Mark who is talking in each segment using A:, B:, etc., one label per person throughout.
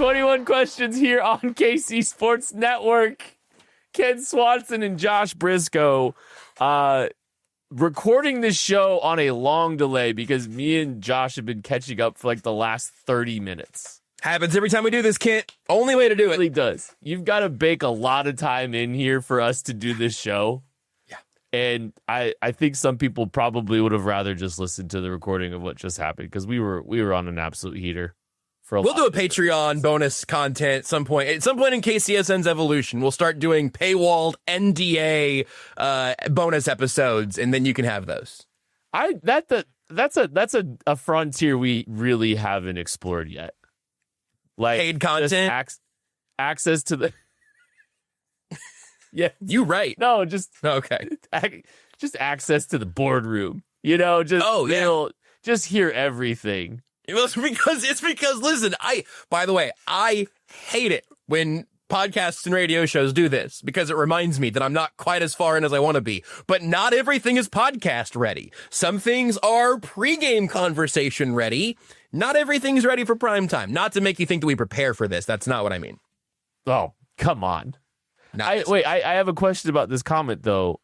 A: 21 questions here on KC Sports Network. Ken Swanson and Josh Briscoe recording this show on a long delay because me and Josh have been catching up for like the last 30 minutes.
B: Happens every time we do this, Kent. Only way to do it.
A: It really does. You've got to bake a lot of time in here for us to do this show.
B: Yeah.
A: And I think some people probably would have rather just listened to the recording of what just happened because we were on an absolute heater.
B: We'll do a Patreon bonus content at some point. At some point in KCSN's evolution, we'll start doing paywalled NDA bonus episodes, and then you can have those.
A: That's a frontier we really haven't explored yet. Like
B: paid content,
A: access to the. Yeah,
B: you right.
A: No, just
B: okay.
A: Just access to the boardroom. You know, just hear everything.
B: It's because listen, by the way, I hate it when podcasts and radio shows do this because it reminds me that I'm not quite as far in as I want to be. But not everything is podcast ready. Some things are pregame conversation ready. Not everything's ready for prime time. Not to make you think that we prepare for this. That's not what I mean.
A: Oh, come on. I have a question about this comment though.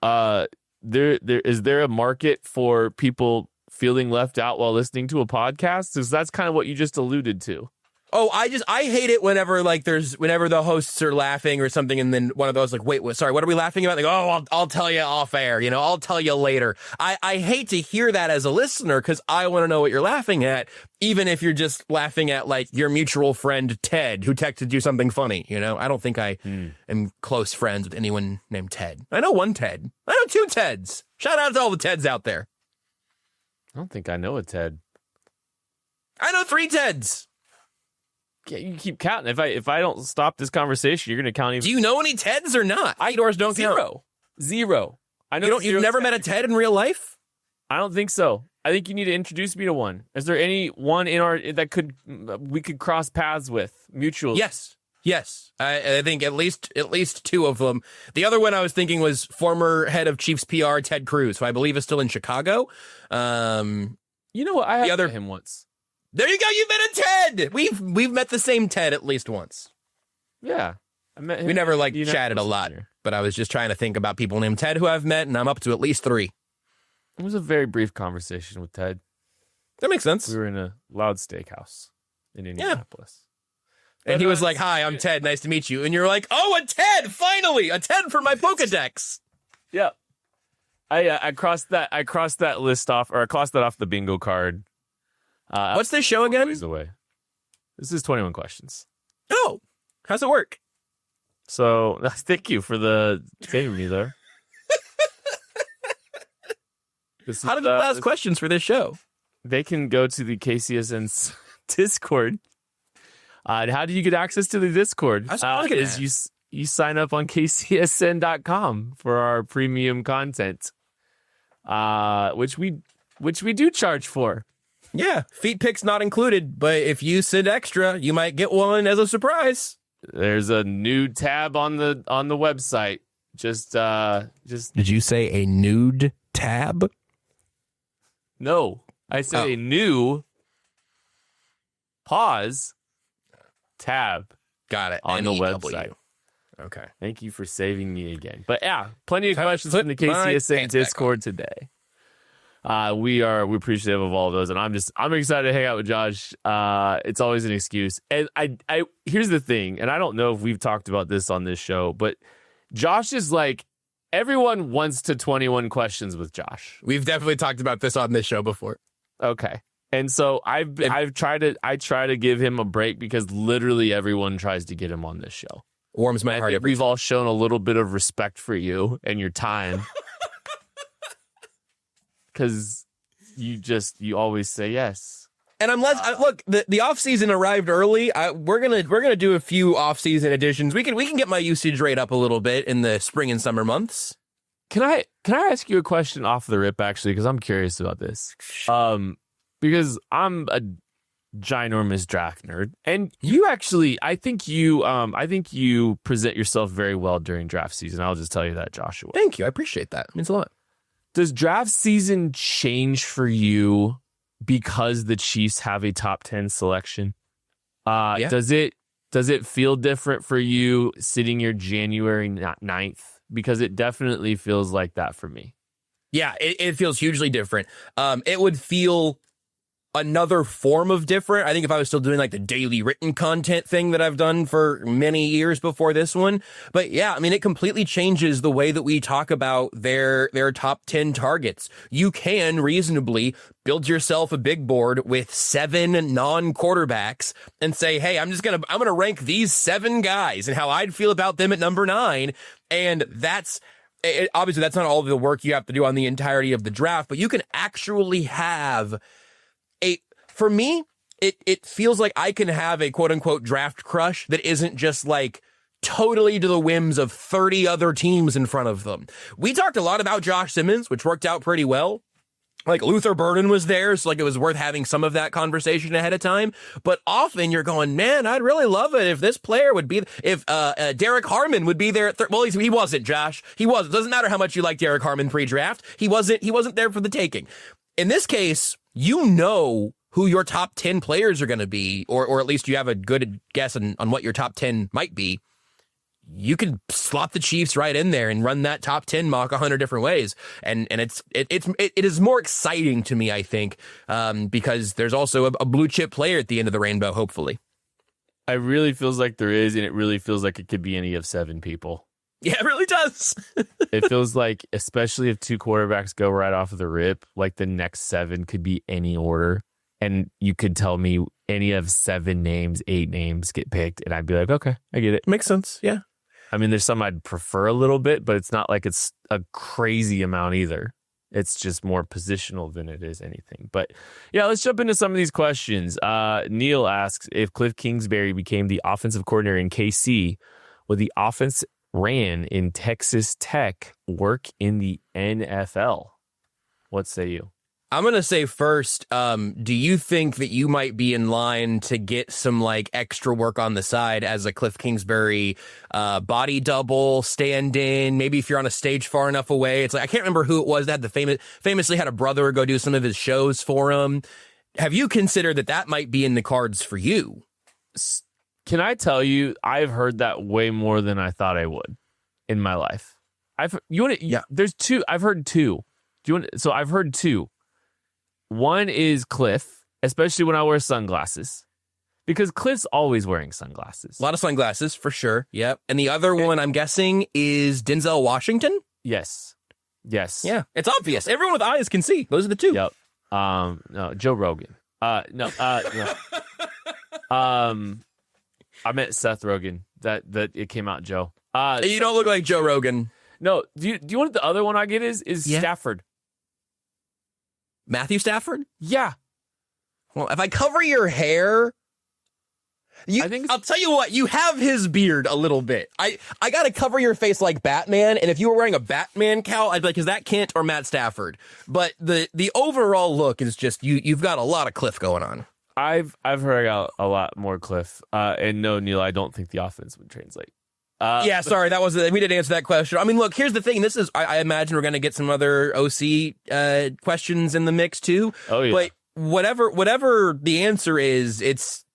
A: Is there a market for people feeling left out while listening to a podcast? Because that's kind of what you just alluded to.
B: Oh, I hate it whenever the hosts are laughing or something, and then one of those like, wait, sorry, what are we laughing about? Like, oh, I'll tell you off air. You know, I'll tell you later. I hate to hear that as a listener because I want to know what you're laughing at, even if you're just laughing at like your mutual friend Ted who texted you something funny. You know, I don't think I am close friends with anyone named Ted. I know one Ted. I know two Teds. Shout out to all the Teds out there.
A: I don't think I know a Ted.
B: I know three Teds.
A: Yeah, you keep counting. If I don't stop this conversation, you're going to count even.
B: Do you know any Teds or not? Doors don't count.
A: Zero. I know
B: you've never met a Ted in real life?
A: I don't think so. I think you need to introduce me to one. Is there any one in that we could cross paths with mutually?
B: Yes. I think at least two of them. The other one I was thinking was former head of Chiefs PR Ted Cruz, who I believe is still in Chicago.
A: You know what? I met him once.
B: There you go. You met a Ted. We've met the same Ted at least once.
A: Yeah, I met him.
B: We never chatted a lot, but I was just trying to think about people named Ted who I've met, and I'm up to at least three.
A: It was a very brief conversation with Ted.
B: That makes sense.
A: We were in a loud steakhouse in Indianapolis.
B: Yeah. And he was like, "Hi, I'm Ted. Nice to meet you." And you're like, "Oh, a Ted! Finally, a Ted for my Pokedex."
A: Yeah, I crossed that list off, or I crossed that off the bingo card.
B: What's this show again?
A: Away. This is 21 questions.
B: Oh, how's it work?
A: So thank you for the saving me there.
B: How did you ask questions for this show?
A: They can go to the KCSN's Discord. And how do you get access to the Discord? You sign up on KCSN.com for our premium content, which we do charge for.
B: Yeah, feet pics not included, but if you send extra, you might get one as a surprise.
A: There's a new tab on the website. Just
B: Did you say a nude tab?
A: No, I said a new tab.
B: Got it.
A: On the website.
B: Okay.
A: Thank you for saving me again. But yeah, plenty of questions from the KCSN Discord today. We're appreciative of all of those, and I'm excited to hang out with Josh. It's always an excuse. And I here's the thing, and I don't know if we've talked about this on this show, but Josh is like, everyone wants to 21 questions with Josh.
B: We've definitely talked about this on this show before.
A: Okay. And so I try to give him a break because literally everyone tries to get him on this show.
B: Warms my heart.
A: We've all shown a little bit of respect for you and your time. Because you always say yes.
B: And look, the off season arrived early. We're gonna do a few off season editions. We can get my usage rate up a little bit in the spring and summer months.
A: Can I ask you a question off the rip actually? Because I'm curious about this. Because I'm a ginormous draft nerd, and you actually, I think you present yourself very well during draft season. I'll just tell you that, Joshua.
B: Thank you. I appreciate that. It means a lot.
A: Does draft season change for you because the Chiefs have a top 10 selection?
B: Yeah.
A: Does it Does it feel different for you sitting your January 9th? Because it definitely feels like that for me.
B: Yeah, it feels hugely different. It would feel another form of different. I think if I was still doing like the daily written content thing that I've done for many years before this one. But yeah, I mean, it completely changes the way that we talk about their top 10 targets. You can reasonably build yourself a big board with 7 non-quarterbacks and say, hey, I'm going to rank these 7 guys and how I'd feel about them at number 9. And obviously that's not all the work you have to do on the entirety of the draft, but you can actually have for me, it feels like I can have a quote unquote draft crush that isn't just like totally to the whims of 30 other teams in front of them. We talked a lot about Josh Simmons, which worked out pretty well. Like Luther Burden was there, so like it was worth having some of that conversation ahead of time. But often you're going, man, I'd really love it if this player would be, if Derek Harmon would be there. Well, he wasn't, Josh. He wasn't. It doesn't matter how much you like Derek Harmon pre-draft. He wasn't there for the taking. In this case, you know who your top 10 players are going to be, or at least you have a good guess on what your top 10 might be. You can slot the Chiefs right in there and run that top 10 mock 100 different ways. And it is more exciting to me, I think, because there's also a blue chip player at the end of the rainbow, hopefully.
A: It really feels like there is, and it really feels like it could be any of 7 people.
B: Yeah, it really does.
A: It feels like, especially if 2 quarterbacks go right off of the rip, like the next 7 could be any order. And you could tell me any of 7 names, 8 names get picked, and I'd be like, okay, I get it.
B: Makes sense. Yeah.
A: I mean, there's some I'd prefer a little bit, but it's not like it's a crazy amount either. It's just more positional than it is anything. But yeah, let's jump into some of these questions. Neil asks, if Cliff Kingsbury became the offensive coordinator in KC, would the offense ran in Texas Tech work in the NFL? What say you?
B: I'm going to say first, do you think that you might be in line to get some like extra work on the side as a Cliff Kingsbury body double, stand in? Maybe if you're on a stage far enough away. It's like, I can't remember who it was that had famously had a brother go do some of his shows for him. Have you considered that might be in the cards for you?
A: Can I tell you, I've heard that way more than I thought I would in my life. There's 2. I've heard 2. So I've heard 2. One is Cliff, especially when I wear sunglasses, because Cliff's always wearing sunglasses.
B: A lot of sunglasses, for sure. Yep. And the other one, I'm guessing, is Denzel Washington?
A: Yes.
B: Yeah, it's obvious. Everyone with eyes can see. Those are the 2.
A: Yep. No, Joe Rogan. No. I meant Seth Rogen. That it came out, Joe.
B: You don't look like Joe Rogan.
A: No. Do you want the other one I get is Stafford?
B: Matthew Stafford?
A: Yeah.
B: Well, if I cover your hair, I'll tell you what, you have his beard a little bit. I got to cover your face like Batman, and if you were wearing a Batman cowl, I'd be like, is that Kent or Matt Stafford? But the overall look is just, you've got a lot of Cliff going on.
A: I've heard I got a lot more Cliff. And no, Neil, I don't think the offense would translate.
B: Sorry, we didn't answer that question. I mean, look, here's the thing. This is, I imagine we're going to get some other OC questions in the mix too.
A: Oh yeah.
B: But whatever the answer is, it's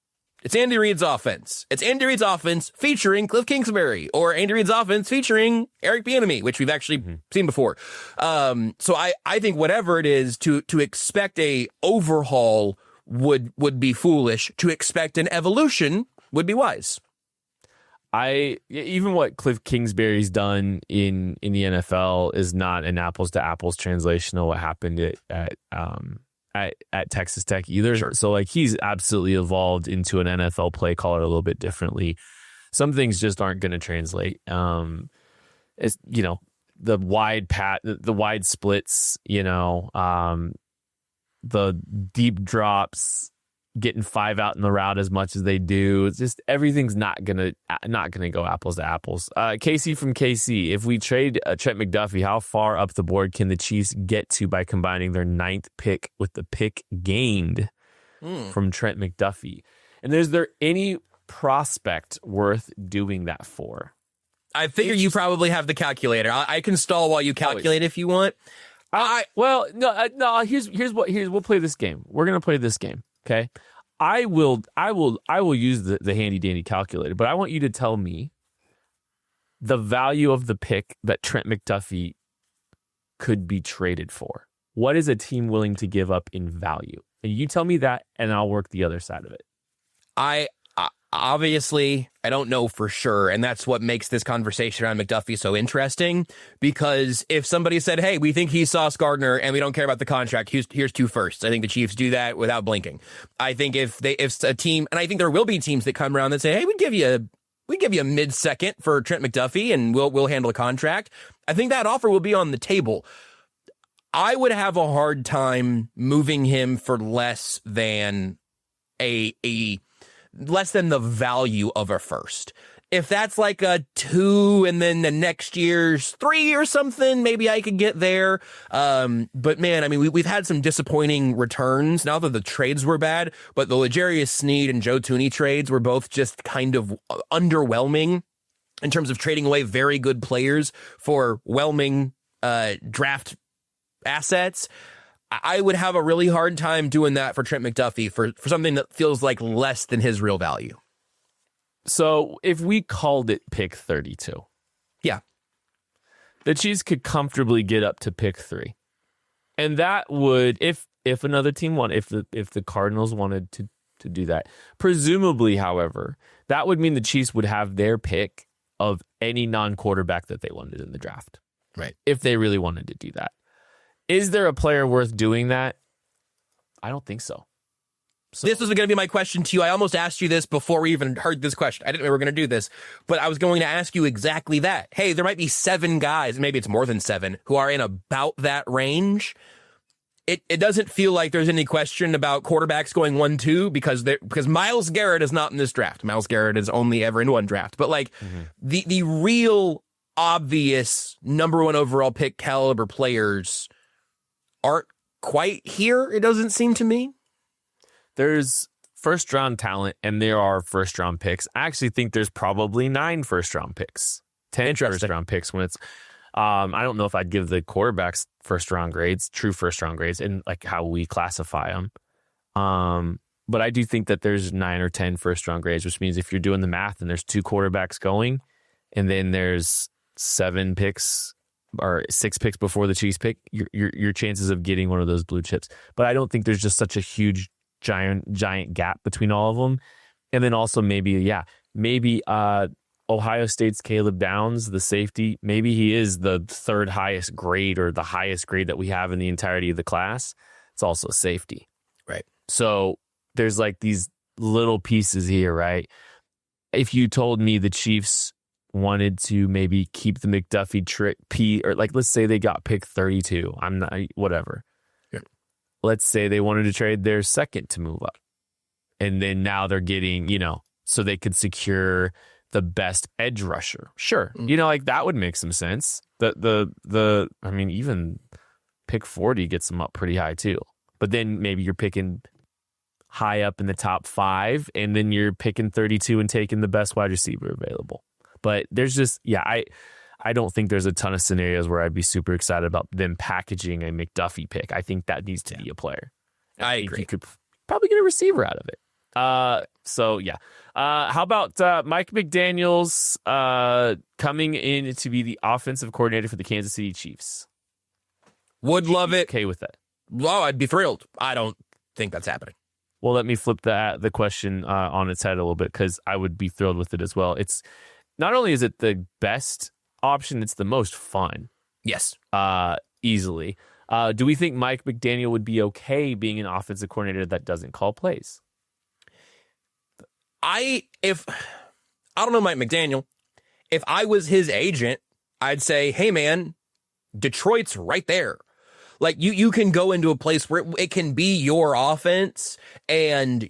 B: Andy Reid's offense. It's Andy Reid's offense featuring Cliff Kingsbury, or Andy Reid's offense featuring Eric Bieniemy, which we've actually seen before. So I think whatever it is, to expect a overhaul would be foolish. To expect an evolution would be wise.
A: Even what Cliff Kingsbury's done in the NFL is not an apples to apples translation of what happened at Texas Tech either.
B: Sure.
A: So like, he's absolutely evolved into an NFL play caller a little bit differently. Some things just aren't going to translate. It's, the wide splits, the deep drops, getting 5 out in the route as much as they do. It's just, everything's not gonna go apples to apples. Casey from KC, if we trade Trent McDuffie, how far up the board can the Chiefs get to by combining their 9th pick with the pick gained from Trent McDuffie? And is there any prospect worth doing that for?
B: I figure you probably have the calculator. I can stall while you calculate if you want.
A: Here's we'll play this game. We're gonna play this game. Okay, I will use the handy dandy calculator, but I want you to tell me the value of the pick that Trent McDuffie could be traded for. What is a team willing to give up in value? And you tell me that, and I'll work the other side of it.
B: Obviously, I don't know for sure, and that's what makes this conversation around McDuffie so interesting, because if somebody said, hey, we think he's Sauce Gardner and we don't care about the contract, here's 2 firsts. I think the Chiefs do that without blinking. I think if a team, and I think there will be teams that come around that say, hey, we give you a mid-second for Trent McDuffie and we'll handle the contract, I think that offer will be on the table. I would have a hard time moving him for less than less than the value of a first. If that's like a 2 and then the next year's 3 or something, maybe I could get there. But man, I mean, we've had some disappointing returns. Now that the trades were bad, but the L'Jarius Sneed and Joe Thuney trades were both just kind of underwhelming in terms of trading away very good players for whelming draft assets. I would have a really hard time doing that for Trent McDuffie for something that feels like less than his real value.
A: So if we called it pick 32,
B: yeah,
A: the Chiefs could comfortably get up to pick 3. And that would, if another team wanted, if the Cardinals wanted to do that, presumably, however, that would mean the Chiefs would have their pick of any non-quarterback that they wanted in the draft.
B: Right.
A: If they really wanted to do that. Is there a player worth doing that? I don't think so.
B: This was going to be my question to you. I almost asked you this before we even heard this question. I didn't know we were going to do this, but I was going to ask you exactly that. Hey, there might be 7 guys, maybe it's more than 7, who are in about that range. It doesn't feel like there's any question about quarterbacks going 1-2 because Myles Garrett is not in this draft. Myles Garrett is only ever in one draft. But like the real obvious number 1 overall pick caliber players aren't quite here, it doesn't seem to me.
A: There's first round talent and there are first round picks. I actually think there's probably 9 first round picks, 10 first round picks when it's I don't know if I'd give the quarterbacks first round grades, true first round grades, and like how we classify them. But I do think that there's 9 or 10 first round grades, which means if you're doing the math and there's 2 quarterbacks going and then there's 7 picks or 6 picks before the Chiefs pick, your chances of getting one of those blue chips. But I don't think there's just such a huge, giant gap between all of them. And then also maybe Ohio State's Caleb Downs, the safety, maybe he is the 3rd highest grade or the highest grade that we have in the entirety of the class. It's also safety.
B: Right.
A: So there's like these little pieces here, right? If you told me the Chiefs wanted to maybe keep the McDuffie or like, let's say they got pick 32. I'm not, whatever.
B: Yeah.
A: Let's say they wanted to trade their second to move up. And then now they're getting, so they could secure the best edge rusher. Sure. Like that would make some sense. I mean, even pick 40 gets them up pretty high too. But then maybe you're picking high up in the top 5 and then you're picking 32 and taking the best wide receiver available. But there's just, I don't think there's a ton of scenarios where I'd be super excited about them packaging a McDuffie pick. I think that needs to be a player.
B: I agree.
A: You could probably get a receiver out of it. How about Mike McDaniel's coming in to be the offensive coordinator for the Kansas City Chiefs?
B: Would love it.
A: Okay with that?
B: Well, I'd be thrilled. I don't think that's happening.
A: Well, let me flip the question on its head a little bit because I would be thrilled with it as well. It's not only is it the best option, it's the most fun.
B: Yes.
A: Easily. Do we think Mike McDaniel would be okay being an offensive coordinator that doesn't call plays?
B: I don't know Mike McDaniel. If I was his agent, I'd say, hey man, Detroit's right there. Like you can go into a place where it can be your offense, and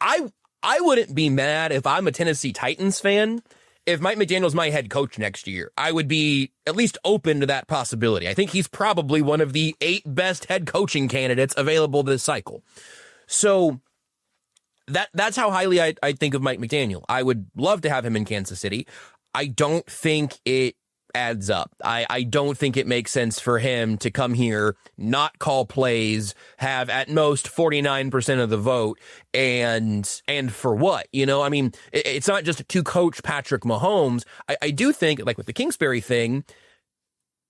B: I wouldn't be mad if I'm a Tennessee Titans fan. If Mike McDaniel's my head coach next year, I would be at least open to that possibility. I think he's probably one of the 8 best head coaching candidates available this cycle. So that's how highly I think of Mike McDaniel. I would love to have him in Kansas City. I don't think it adds up. I don't think it makes sense for him to come here, not call plays, have at most 49% of the vote, and for what? You know, I mean, it's not just to coach Patrick Mahomes. I do think, like with the Kingsbury thing,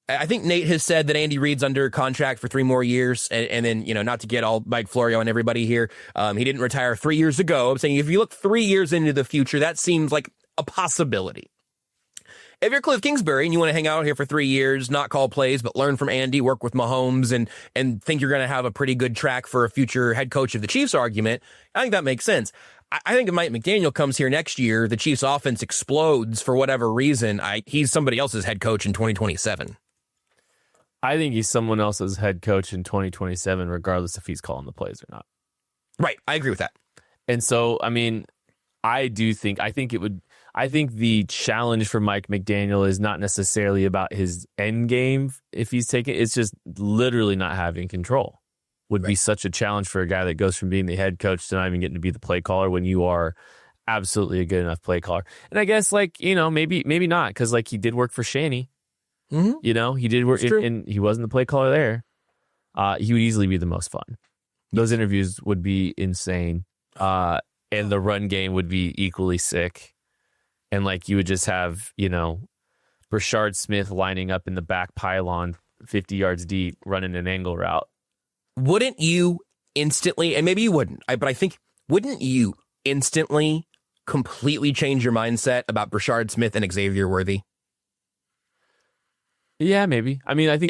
B: I think Nate has said that Andy Reid's under contract for 3 more years. And then, you know, not to get all Mike Florio and everybody here, he didn't retire 3 years ago. I'm saying if you look 3 years into the future, that seems like a possibility. If you're Cliff Kingsbury and you want to hang out here for 3 years, not call plays, but learn from Andy, work with Mahomes, and think you're going to have a pretty good track for a future head coach of the Chiefs argument, I think that makes sense. I think if Mike McDaniel comes here next year, the Chiefs offense explodes for whatever reason. He's somebody else's head coach in 2027.
A: I think he's someone else's head coach in 2027, regardless if he's calling the plays or not.
B: Right. I agree with that.
A: And so, I mean, I think the challenge for Mike McDaniel is not necessarily about his end game. If he's taking, it's just literally not having control would be such a challenge for a guy that goes from being the head coach to not even getting to be the play caller when you are absolutely a good enough play caller. And I guess, like, you know, maybe not, because like he did work for Shanny. Mm-hmm. You know, he did work, and he wasn't the play caller there. He would easily be the most fun. Those interviews would be insane, and the run game would be equally sick. And like you would just have, you know, Brashard Smith lining up in the back pylon, 50 yards deep, running an angle route.
B: Wouldn't you instantly, and maybe you wouldn't, but I think, wouldn't you instantly completely change your mindset about Brashard Smith and Xavier Worthy?
A: Yeah, maybe. I mean, maybe.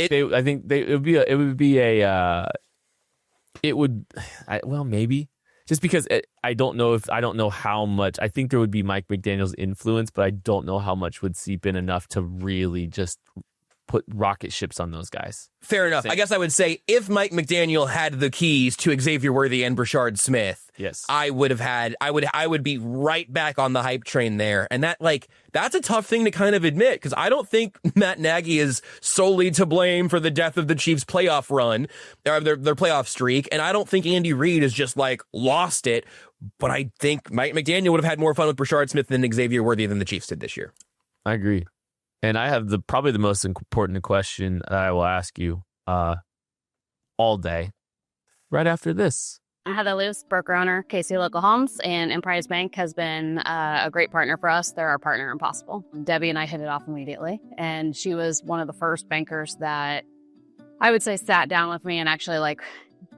A: Just because I don't know how much. I think there would be Mike McDaniel's influence, but I don't know how much would seep in enough to really just put rocket ships on those guys.
B: Fair enough. I guess I would say if Mike McDaniel had the keys to Xavier Worthy and Brashard Smith,
A: yes,
B: I would be right back on the hype train there. And that's a tough thing to kind of admit, because I don't think Matt Nagy is solely to blame for the death of the Chiefs' playoff run, or their playoff streak. And I don't think Andy Reid has just like lost it. But I think Mike McDaniel would have had more fun with Brashard Smith than Xavier Worthy than the Chiefs did this year.
A: I agree. And I have probably the most important question that I will ask you all day, right after this.
C: Heather Luce, broker owner, KC Local Homes, and Emprise Bank has been a great partner for us. They're our partner in Possible. Debbie and I hit it off immediately, and she was one of the first bankers that I would say sat down with me and actually like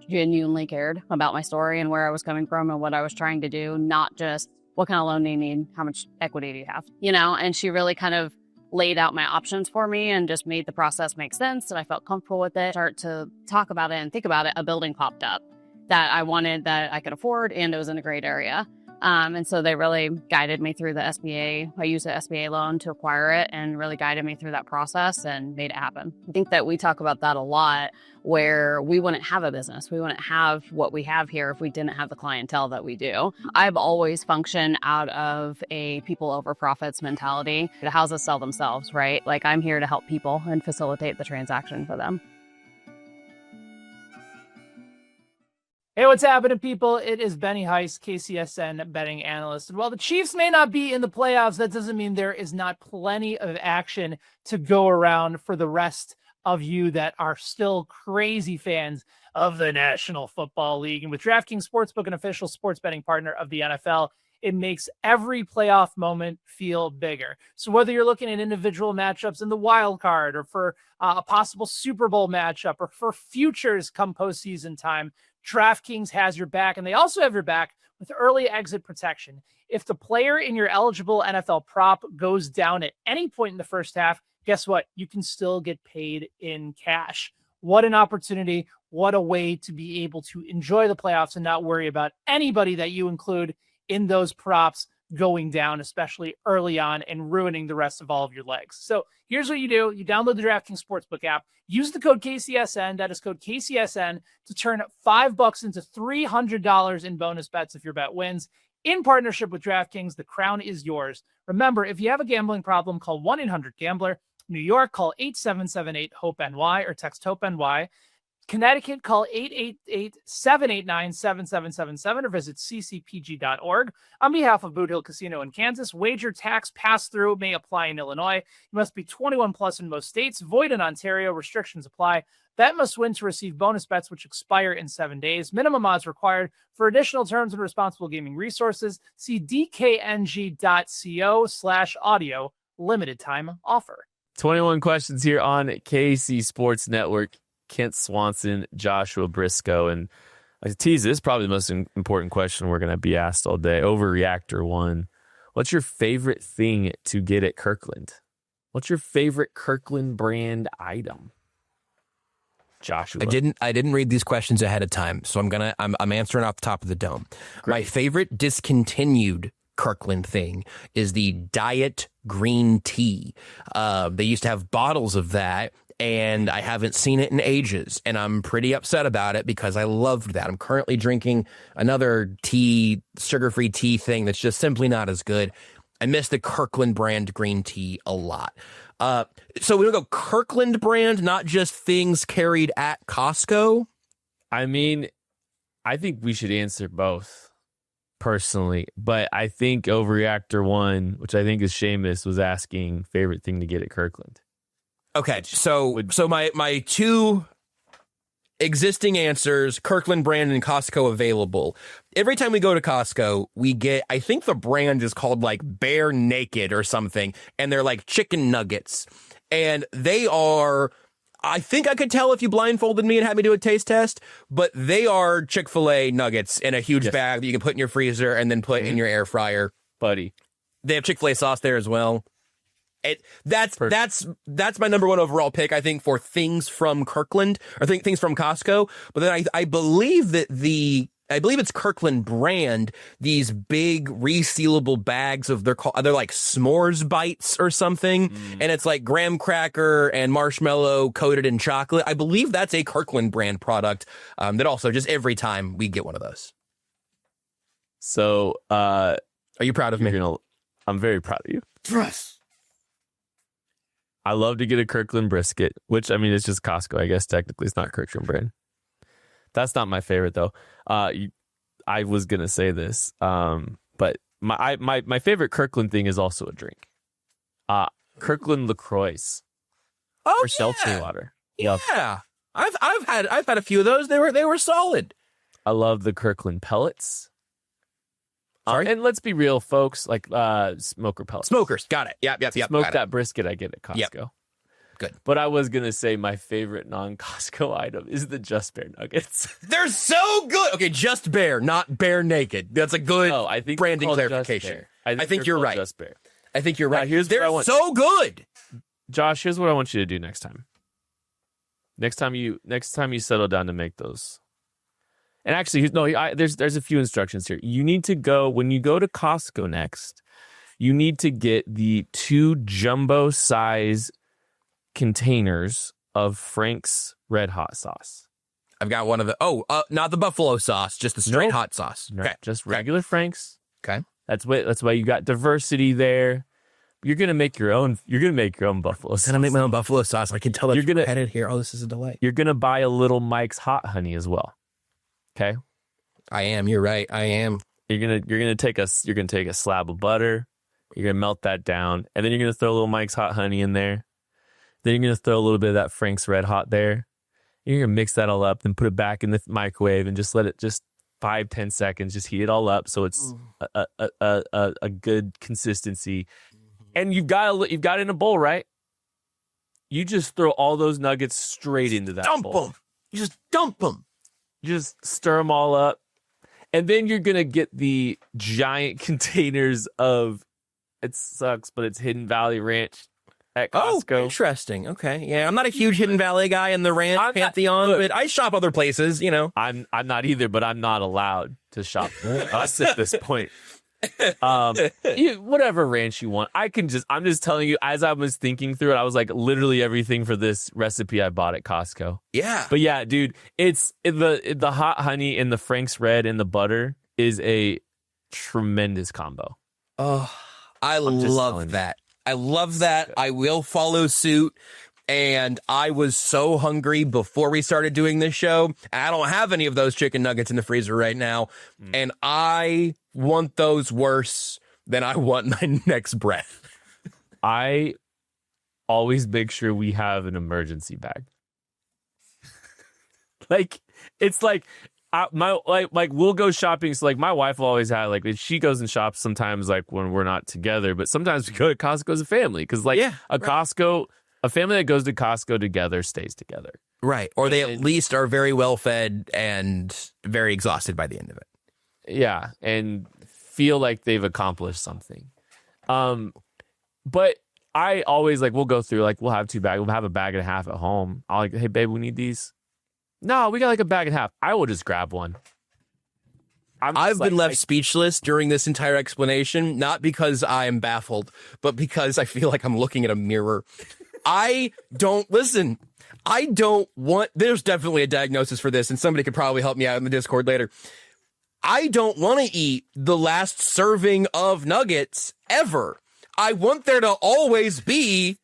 C: genuinely cared about my story and where I was coming from and what I was trying to do, not just what kind of loan do you need, how much equity do you have, you know, and she really kind of laid out my options for me and just made the process make sense. And I felt comfortable with it. Start to talk about it and think about it. A building popped up that I wanted, that I could afford, and it was in a great area. And so they really guided me through the SBA. I used the SBA loan to acquire it and really guided me through that process and made it happen. I think that we talk about that a lot, where we wouldn't have a business. We wouldn't have what we have here if we didn't have the clientele that we do. I've always functioned out of a people over profits mentality. The houses sell themselves, right? Like, I'm here to help people and facilitate the transaction for them.
D: Hey, what's happening, people? It is Benny Heiss, KCSN betting analyst. And while the Chiefs may not be in the playoffs, that doesn't mean there is not plenty of action to go around for the rest of you that are still crazy fans of the National Football League. And with DraftKings Sportsbook, an official sports betting partner of the NFL, it makes every playoff moment feel bigger. So whether you're looking at individual matchups in the wild card, or for a possible Super Bowl matchup, or for futures come postseason time, DraftKings has your back, and they also have your back with early exit protection. If the player in your eligible NFL prop goes down at any point in the first half, guess what? You can still get paid in cash. What an opportunity. What a way to be able to enjoy the playoffs and not worry about anybody that you include in those props going down, especially early on, and ruining the rest of all of your legs. So here's what you do. You download the DraftKings Sportsbook app, use the code KCSN, that is code KCSN, to turn $5 into $300 in bonus bets if your bet wins. In partnership with DraftKings, the crown is yours. Remember, if you have a gambling problem, call 1-800-GAMBLER. New York, call 877-8-HOPE-NY or text HOPE-NY. Connecticut, call 888-789-7777 or visit ccpg.org. On behalf of Boot Hill Casino in Kansas, wager tax pass-through may apply in Illinois. You must be 21 plus in most states, void in Ontario, restrictions apply. Bet must win to receive bonus bets which expire in 7 days. Minimum odds required. For additional terms and responsible gaming resources, see dkng.co/audio. Limited time offer.
A: 21 questions here on KC Sports Network. Kent Swanson, Joshua Briscoe, and I tease this, probably the most important question we're going to be asked all day. Overreactor 1. What's your favorite thing to get at Kirkland? What's your favorite Kirkland brand item? Joshua.
B: I didn't read these questions ahead of time, so I'm answering off the top of the dome. Great. My favorite discontinued Kirkland thing is the diet green tea. They used to have bottles of that, and I haven't seen it in ages, and I'm pretty upset about it because I loved that. I'm currently drinking another tea, sugar-free tea thing that's just simply not as good. I miss the Kirkland brand green tea a lot. So we don't go Kirkland brand, not just things carried at Costco.
A: I mean, I think we should answer both personally, but I think Overreactor 1, which I think is Seamus, was asking favorite thing to get at Kirkland.
B: Okay, so my two existing answers, Kirkland brand and Costco available. Every time we go to Costco, we get, I think the brand is called like Bear Naked or something, and they're like chicken nuggets. And they are, I think I could tell if you blindfolded me and had me do a taste test, but they are Chick-fil-A nuggets in a huge bag that you can put in your freezer and then put in your air fryer.
A: Buddy.
B: They have Chick-fil-A sauce there as well. That's my number one overall pick, I think, for things from Kirkland, or things from Costco. But then I believe that it's Kirkland brand, these big resealable bags of they're like s'mores bites or something, and it's like graham cracker and marshmallow coated in chocolate. I believe that's a Kirkland brand product that also just every time we get one of those.
A: So,
B: are you proud of me?
A: I'm very proud of you.
B: Yes.
A: I love to get a Kirkland brisket, which, I mean, it's just Costco. I guess technically it's not Kirkland brand. That's not my favorite, though. I was going to say this, but my favorite Kirkland thing is also a drink. Kirkland LaCroix.
B: Oh,
A: or seltzer water.
B: Yeah. Yep. I've had a few of those. They were solid.
A: I love the Kirkland pellets.
B: Sorry?
A: And let's be real, folks, like smoker pellets.
B: Smokers. Got it. Yep.
A: Smoke that brisket I get at Costco.
B: Yep. Good.
A: But I was going to say my favorite non-Costco item is the Just Bear Nuggets.
B: They're so good. Okay, Just Bear, not Bear Naked. That's a good branding clarification.
A: I think
B: you're right.
A: Just Bear.
B: I think you're right.
A: Here's
B: They're so good.
A: Josh, here's what I want you to do next time. Next time you settle down to make those. And actually, there's a few instructions here. You need to go, when you go to Costco next, you need to get the 2 jumbo size containers of Frank's Red Hot sauce.
B: I've got one of the, not the buffalo sauce, just the straight hot sauce.
A: Okay. Just regular Frank's.
B: Okay.
A: That's why you got diversity there. You're going to make your own buffalo sauce.
B: I'm going to make my own buffalo sauce. I can tell that you're headed here. Oh, this is a delight.
A: You're going to buy a little Mike's Hot Honey as well. Okay.
B: I am. You're right. I am.
A: You're gonna take a slab of butter. You're gonna melt that down, and then you're gonna throw a little Mike's Hot Honey in there. Then you're gonna throw a little bit of that Frank's Red Hot there. You're gonna mix that all up, then put it back in the microwave, and just let it 5-10 seconds. Just heat it all up so it's a good consistency. And you've got it in a bowl, right? You just throw all those nuggets straight into that bowl.
B: Dump them. You just dump them.
A: Just stir them all up. And then you're going to get the giant containers of, it sucks, but it's Hidden Valley Ranch at Costco.
B: Oh, interesting. Okay. Yeah, I'm not a huge Hidden Valley guy in the ranch pantheon, but I shop other places, you know.
A: I'm not either, but I'm not allowed to shop us at this point. Whatever ranch you want. I'm just telling you, as I was thinking through it, I was like, literally everything for this recipe I bought at Costco.
B: Yeah.
A: But yeah, dude, it's the hot honey and the Frank's Red and the butter is a tremendous combo.
B: Oh, I love that. I love that. I will follow suit. And I was so hungry before we started doing this show. I don't have any of those chicken nuggets in the freezer right now. And I want those worse than I want my next breath.
A: I always make sure we have an emergency bag. Like, it's like, we'll go shopping. So like my wife will always have, like, she goes and shops sometimes, like when we're not together, but sometimes we go to Costco as a family. Cause like a family that goes to Costco together stays together.
B: Right. Or they at least are very well fed and very exhausted by the end of it.
A: Yeah. And feel like they've accomplished something. But I always, like, we'll go through, like, we'll have 2 bags. We'll have a bag and a half at home. I'll like, hey babe, we need these. No, we got like a bag and a half. I will just grab one.
B: I've been left speechless during this entire explanation, not because I am baffled, but because I feel like I'm looking at a mirror. I don't want, there's definitely a diagnosis for this, and somebody could probably help me out in the Discord later. I don't want to eat the last serving of nuggets ever. I want there to always be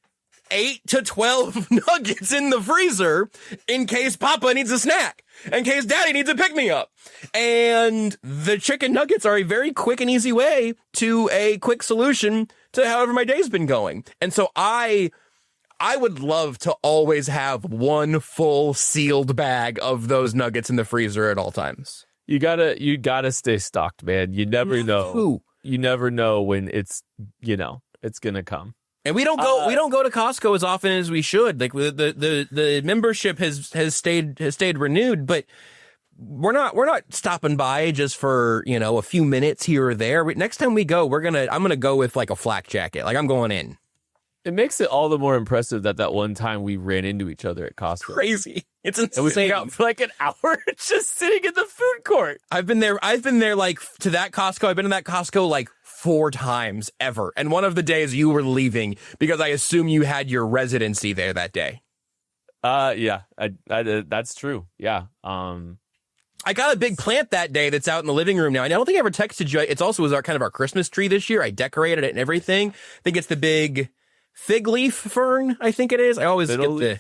B: 8 to 12 nuggets in the freezer in case Papa needs a snack, in case Daddy needs a pick-me-up. And the chicken nuggets are a very quick and easy way to a quick solution to however my day's been going. And so I would love to always have one full sealed bag of those nuggets in the freezer at all times.
A: You gotta stay stocked, man. You never know. You never know when it's gonna come.
B: And we don't go to Costco as often as we should. Like the membership has stayed renewed, but we're not stopping by just for, a few minutes here or there. Next time we go, I'm gonna go with like a flak jacket. Like I'm going in.
A: It makes it all the more impressive that one time we ran into each other at Costco.
B: Crazy. It's insane.
A: And we hung out for like an hour just sitting in the food court.
B: I've been there like to that Costco. I've been in that Costco like 4 times ever. And one of the days you were leaving because I assume you had your residency there that day.
A: Yeah, that's true. Yeah.
B: I got a big plant that day that's out in the living room now. And I don't think I ever texted you. It's also was our kind of our Christmas tree this year. I decorated it and everything. I think it's the big fig leaf fern, I think it is. I always get the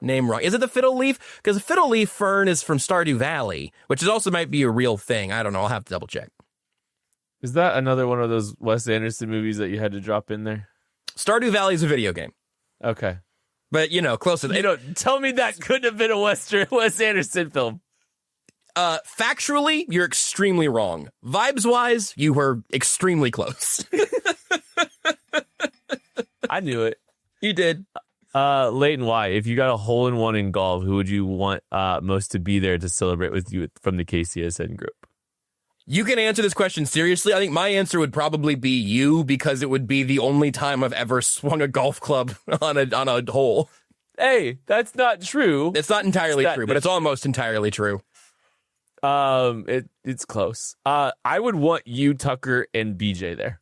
B: name wrong. Is it the fiddle leaf? Because the fiddle leaf fern is from Stardew Valley, which is also might be a real thing. I don't know. I'll have to double check.
A: Is that another one of those Wes Anderson movies that you had to drop in there?
B: Stardew Valley is a video game.
A: Okay.
B: But, close to
A: tell me that couldn't have been a Wes Anderson film.
B: Factually, you're extremely wrong. Vibes-wise, you were extremely close.
A: I knew it.
B: You did.
A: Leighton, why? If you got a hole-in-one in golf, who would you want most to be there to celebrate with you from the KCSN group?
B: You can answer this question seriously. I think my answer would probably be you, because it would be the only time I've ever swung a golf club on a hole.
A: Hey, that's not true.
B: It's not entirely true, but it's almost entirely true.
A: It's close. I would want you, Tucker, and BJ there.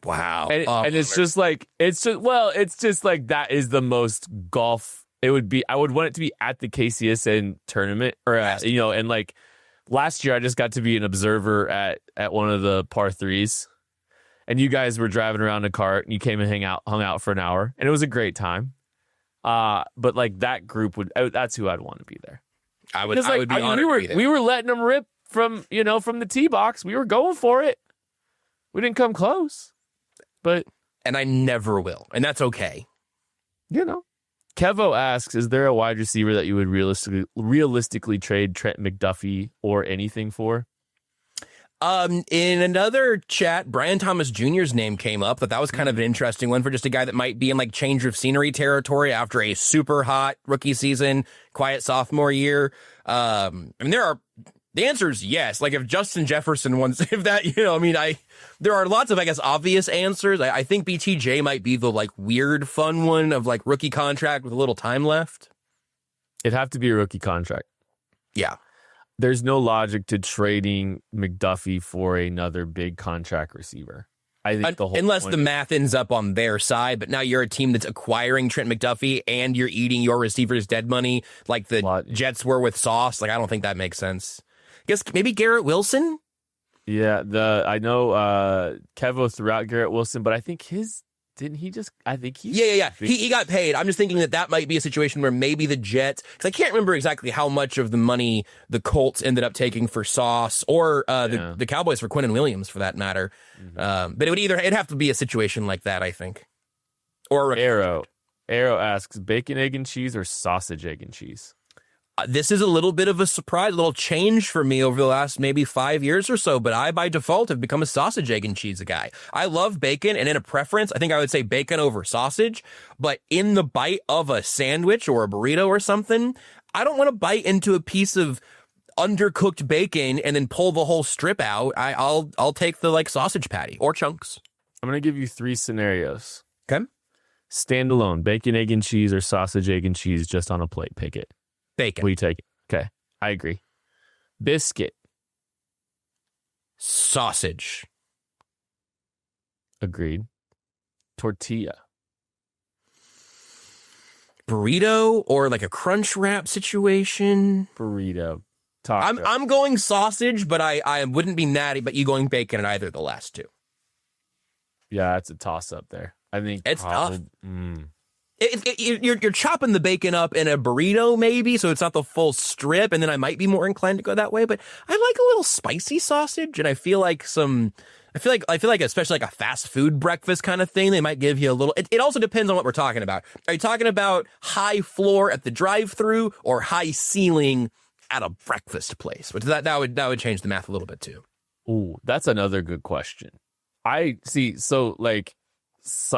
B: Wow.
A: And it's just like that is the most golf. It would be, I would want it to be at the KCSN tournament or, and like last year I just got to be an observer at one of the par 3s and you guys were driving around a cart and you came and hung out for an hour and it was a great time. But like that group that's who I'd want to be there.
B: I would be honored to be there.
A: We were letting them rip from the tee box. We were going for it. We didn't come close.
B: And I never will. And that's okay.
A: Kevo asks, is there a wide receiver that you would realistically trade Trent McDuffie or anything for?
B: In another chat, Brian Thomas Jr.'s name came up, but that was kind of an interesting one for just a guy that might be in like change of scenery territory after a super hot rookie season, quiet sophomore year. The answer is yes. Like if Justin Jefferson wants, there are lots of, I guess, obvious answers. I think BTJ might be the like weird fun one of like rookie contract with a little time left.
A: It'd have to be a rookie contract.
B: Yeah.
A: There's no logic to trading McDuffie for another big contract receiver. I think
B: unless the math ends up on their side, but now you're a team that's acquiring Trent McDuffie and you're eating your receivers' dead money like the Jets were with Sauce. Like I don't think that makes sense. I guess maybe Garrett Wilson.
A: Yeah, I know Kevo threw out Garrett Wilson, but I think his Didn't he just? I think he.
B: Yeah. He got paid. I'm just thinking that might be a situation where maybe the Jets, because I can't remember exactly how much of the money the Colts ended up taking for Sauce or the Cowboys for Quinnen Williams, for that matter. But it'd have to be a situation like that, I think. Or
A: Arrow asks, bacon, egg, and cheese or sausage, egg, and cheese?
B: This is a little bit of a surprise, a little change for me over the last maybe 5 years or so, but I, by default, have become a sausage, egg, and cheese guy. I love bacon, and in a preference, I think I would say bacon over sausage, but in the bite of a sandwich or a burrito or something, I don't want to bite into a piece of undercooked bacon and then pull the whole strip out. I'll take the sausage patty or chunks.
A: I'm going to give you 3 scenarios.
B: Okay.
A: Standalone, bacon, egg, and cheese or sausage, egg, and cheese just on a plate. Pick it.
B: Bacon.
A: What do you take? Okay, I agree. Biscuit.
B: Sausage.
A: Agreed. Tortilla.
B: Burrito or a crunch wrap situation.
A: Burrito. Taco.
B: I'm going sausage, but I wouldn't be natty, but you going bacon in either of the last 2.
A: Yeah, it's a toss up there. I think
B: it's tough. You're chopping the bacon up in a burrito, maybe, so it's not the full strip, and then I might be more inclined to go that way. But I like a little spicy sausage, and I feel like especially a fast food breakfast kind of thing, they might give you a little. It also depends on what we're talking about. Are you talking about high floor at the drive-through or high ceiling at a breakfast place? Which that would change the math a little bit too.
A: Ooh, that's another good question. I see. So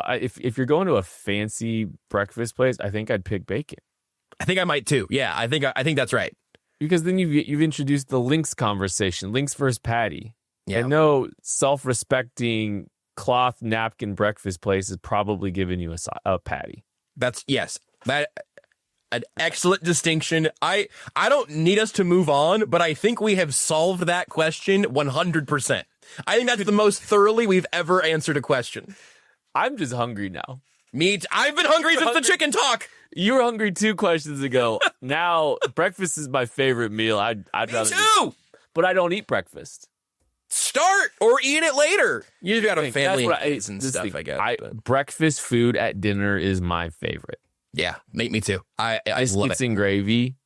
A: if you're going to a fancy breakfast place, I think I'd pick bacon.
B: I think I might too. Yeah, I think that's right.
A: Because then you've introduced the links conversation, links versus patty. Yeah. And no self-respecting cloth napkin breakfast place is probably giving you a patty.
B: That an excellent distinction. I don't need us to move on, but I think we have solved that question 100%. I think that's the most thoroughly we've ever answered a question.
A: I'm just hungry now.
B: I've been hungry since the chicken talk.
A: You were hungry 2 questions ago. Now, breakfast is my favorite meal. I'd rather
B: too.
A: But I don't eat breakfast.
B: Start or eat it later. You've got a family and stuff, I guess.
A: Breakfast food at dinner is my favorite.
B: Yeah, me too. I love
A: Biscuits and gravy.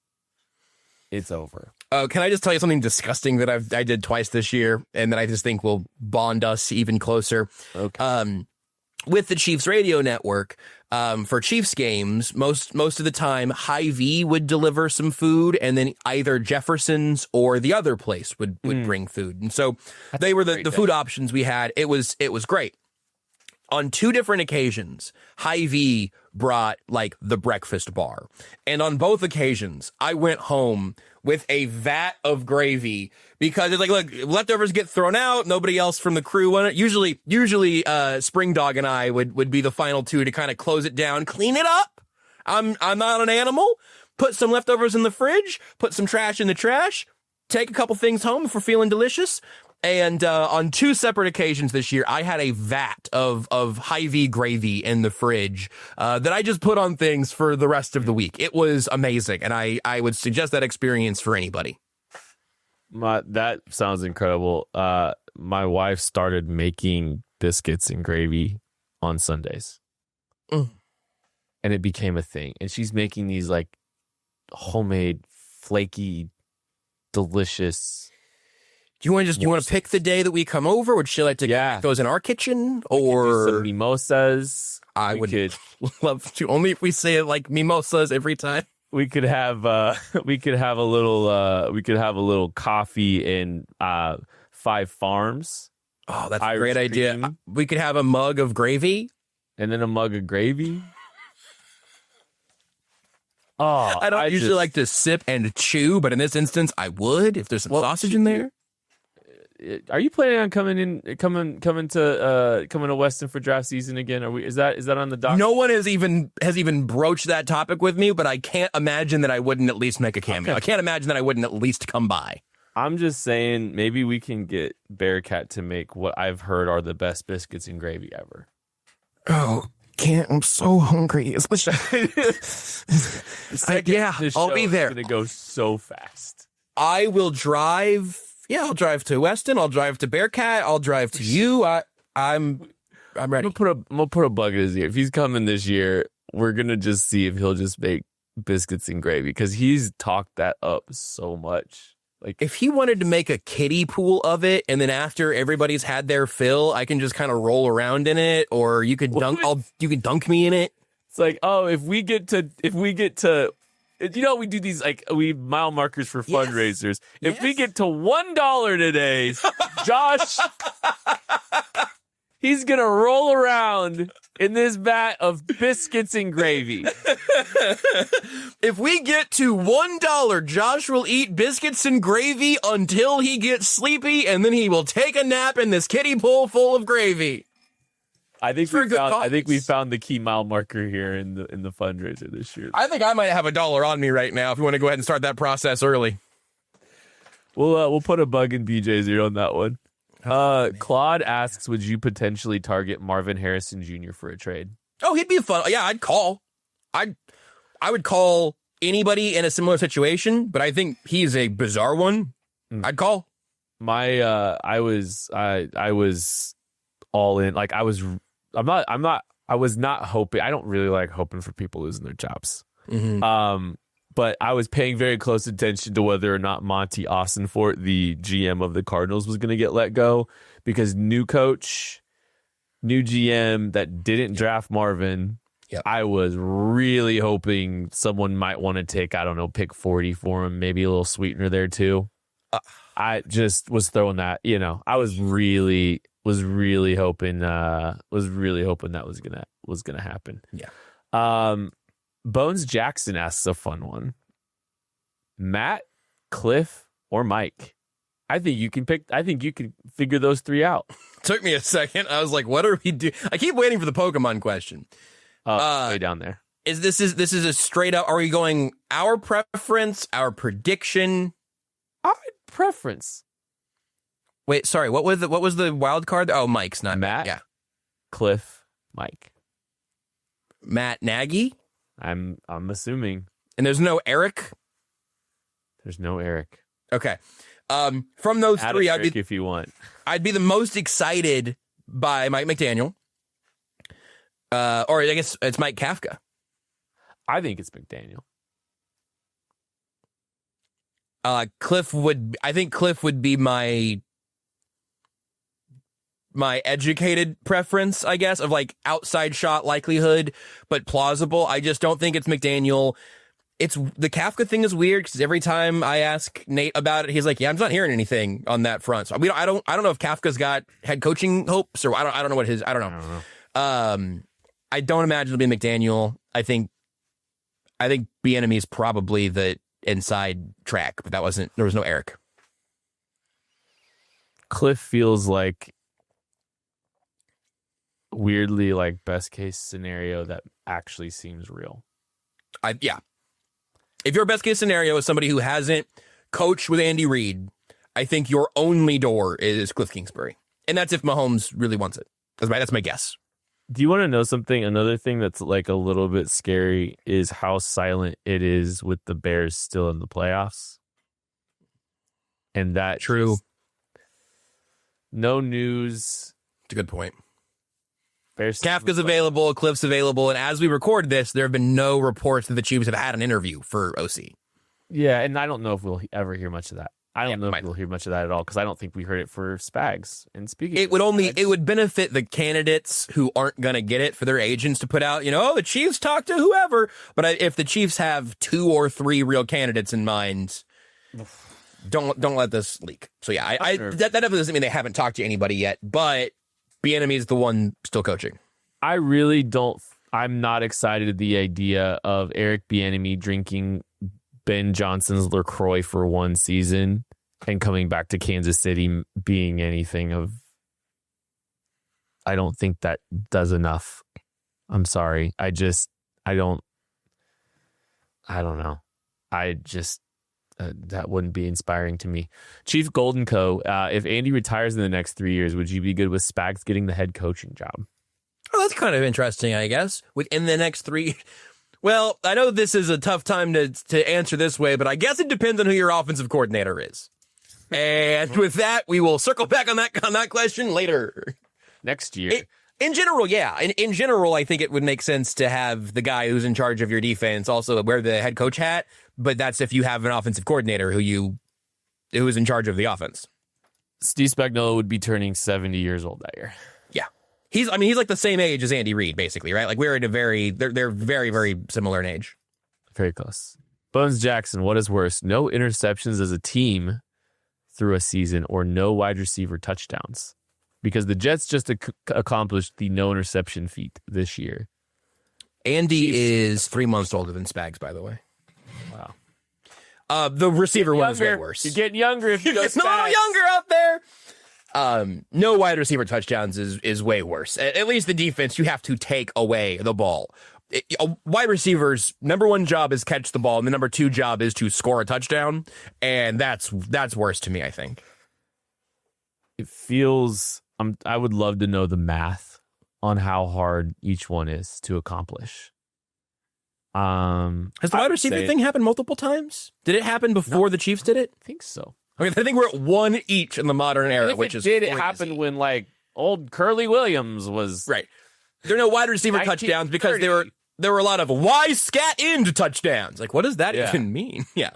A: It's over.
B: Can I just tell you something disgusting that I did twice this year, and that I just think will bond us even closer?
A: Okay.
B: With the Chiefs radio network, for Chiefs games, most of the time, Hy-Vee would deliver some food, and then either Jefferson's or the other place would bring food. And so they were the food options we had. It was great. On 2 different occasions, Hy-Vee brought the breakfast bar. And on both occasions, I went home with a vat of gravy because it's look, leftovers get thrown out. Nobody else from the crew wanted it. Usually, Spring Dog and I would be the final 2 to kind of close it down, clean it up. I'm not an animal. Put some leftovers in the fridge, put some trash in the trash, take a couple things home if we're feeling delicious. And on 2 separate occasions this year, I had a vat of Hy-Vee gravy in the fridge that I just put on things for the rest of the week. It was amazing, and I would suggest that experience for anybody.
A: That sounds incredible. My wife started making biscuits and gravy on Sundays, and it became a thing. And she's making these homemade, flaky, delicious.
B: Do you want to pick the day that we come over? Would you like to make those in our kitchen, or
A: some mimosas?
B: I would love to. Only if we say it like mimosas every time.
A: We could have a little coffee in 5 Farms.
B: Oh, that's a great idea. We could have a mug of gravy,
A: and then a mug of gravy. Oh,
B: I don't usually like to sip and chew, but in this instance, I would if there's some sausage in there.
A: Are you planning on coming to Weston for draft season again? Is that on the dock?
B: No one has even broached that topic with me, but I can't imagine that I wouldn't at least make a cameo. Okay. I can't imagine that I wouldn't at least come by.
A: I'm just saying maybe we can get Bearcat to make what I've heard are the best biscuits and gravy ever.
B: Oh, I'm so hungry. I'll be there.
A: It's gonna go so fast.
B: I will drive. Yeah, I'll drive to Weston. I'll drive to Bearcat. I'll drive to you. I'm ready.
A: I'm gonna put a bug in his ear. If he's coming this year, we're gonna just see if he'll just make biscuits and gravy because he's talked that up so much. Like
B: if he wanted to make a kiddie pool of it, and then after everybody's had their fill, I can just kind of roll around in it, or you could you can dunk me in it.
A: It's like, oh, if we get to, we do these we mile markers for fundraisers. If we get to $1 today, Josh, he's gonna roll around in this vat of biscuits and gravy.
B: If we get to $1, Josh will eat biscuits and gravy until he gets sleepy, and then he will take a nap in this kiddie pool full of gravy.
A: I think we found the key mile marker here in the fundraiser this year.
B: I think I might have $1 on me right now if you want to go ahead and start that process early.
A: We'll put a bug in BJ's ear on that one. Claude asks, would you potentially target Marvin Harrison Jr. for a trade?
B: Oh, he'd be fun. Yeah, I'd call. I would call anybody in a similar situation, but I think he's a bizarre one. I'd call.
A: I was all in. Like I was not hoping. I don't really like hoping for people losing their jobs.
B: Mm-hmm.
A: But I was paying very close attention to whether or not Monty Austinfort, the GM of the Cardinals, was going to get let go because new coach, new GM that didn't draft Marvin.
B: Yep. I
A: I was really hoping someone might want to take, I don't know, pick 40 for him, maybe a little sweetener there too. I just was throwing that, I was really hoping that was gonna happen.
B: Yeah.
A: Bones Jackson asks a fun one. Matt, Cliff, or Mike? I think you can figure those three out.
B: Took me a second. I was like, what are we doing? I keep waiting for the Pokemon question.
A: Way down there.
B: This is a straight up, are we going our preference, our prediction?
A: Our preference.
B: Wait, sorry, what was the wild card? Oh, Mike's not
A: Matt.
B: Yeah.
A: Cliff, Mike.
B: Matt Nagy?
A: I'm assuming.
B: And there's no Eric?
A: There's no Eric.
B: Okay. From those
A: Add
B: three,
A: Eric if you want.
B: I'd be the most excited by Mike McDaniel. Or I guess it's Mike Kafka.
A: I think it's McDaniel.
B: Cliff would be my educated preference, I guess, of like outside shot likelihood, but plausible. I just don't think it's McDaniel. It's the Kafka thing is weird because every time I ask Nate about it, he's like, "Yeah, I'm not hearing anything on that front." So I don't know if Kafka's got head coaching hopes or I don't know what his. I don't know. I don't imagine it'll be McDaniel. I think Bieniemy is probably the inside track, but there was no Eric.
A: Cliff feels like weirdly like best case scenario that actually seems real.
B: If your best case scenario is somebody who hasn't coached with Andy Reid, I think your only door is Cliff Kingsbury, and that's if Mahomes really wants it. That's my guess.
A: Do you want to know something? Another thing that's like a little bit scary is how silent it is with the Bears still in the playoffs. And that
B: true.
A: No news.
B: It's a good point.
A: Bears
B: Kafka's available, Cliff's available, and as we record this, there have been no reports that the Chiefs have had an interview for OC.
A: Yeah, and I don't know if we'll ever hear much of that. I don't know if we'll hear much of that at all because I don't think we heard it for Spags. And speaking,
B: it would benefit the candidates who aren't going to get it for their agents to put out, the Chiefs talk to whoever. But if the Chiefs have 2 or 3 real candidates in mind, don't let this leak. So yeah, that definitely doesn't mean they haven't talked to anybody yet. But Bieniemy is the one still coaching.
A: I really don't. I'm not excited at the idea of Eric Bieniemy drinking Ben Johnson's LaCroix for one season and coming back to Kansas City being anything of. I don't think that does enough. I'm sorry. I don't know. That wouldn't be inspiring to me. Chief Golden Co. If Andy retires in the next 3 years, would you be good with Spags getting the head coaching job?
B: Oh, that's kind of interesting, I guess. Within the next 3. Well, I know this is a tough time to answer this way, but I guess it depends on who your offensive coordinator is. And with that, we will circle back on that question later.
A: Next year.
B: In general, yeah. In general, I think it would make sense to have the guy who's in charge of your defense also wear the head coach hat. But that's if you have an offensive coordinator who is in charge of the offense.
A: Steve Spagnuolo would be turning 70 years old that year.
B: Yeah. He's like the same age as Andy Reid, basically, right? Like they're very, very similar in age.
A: Very close. Bones Jackson, what is worse? No interceptions as a team through a season or no wide receiver touchdowns? Because the Jets just accomplished the no interception feat this year.
B: Andy is 3 months older than Spags, by the way.
A: Wow.
B: The receiver one is way worse.
A: You're getting younger if you go
B: It's a little younger out there. No wide receiver touchdowns is way worse. At least the defense, you have to take away the ball. A wide receiver's number one job is catch the ball, and the number two job is to score a touchdown, and that's worse to me, I think.
A: It feels... I would love to know the math on how hard each one is to accomplish.
B: Has the wide receiver thing happened multiple times? Did it happen before the Chiefs did it?
A: I think so.
B: Okay, I think we're at one each in the modern era, which is
A: it happened when like old Curly Williams was
B: right. There are no wide receiver touchdowns because there were a lot of wide scat end touchdowns. Like, what does that even mean? Yeah,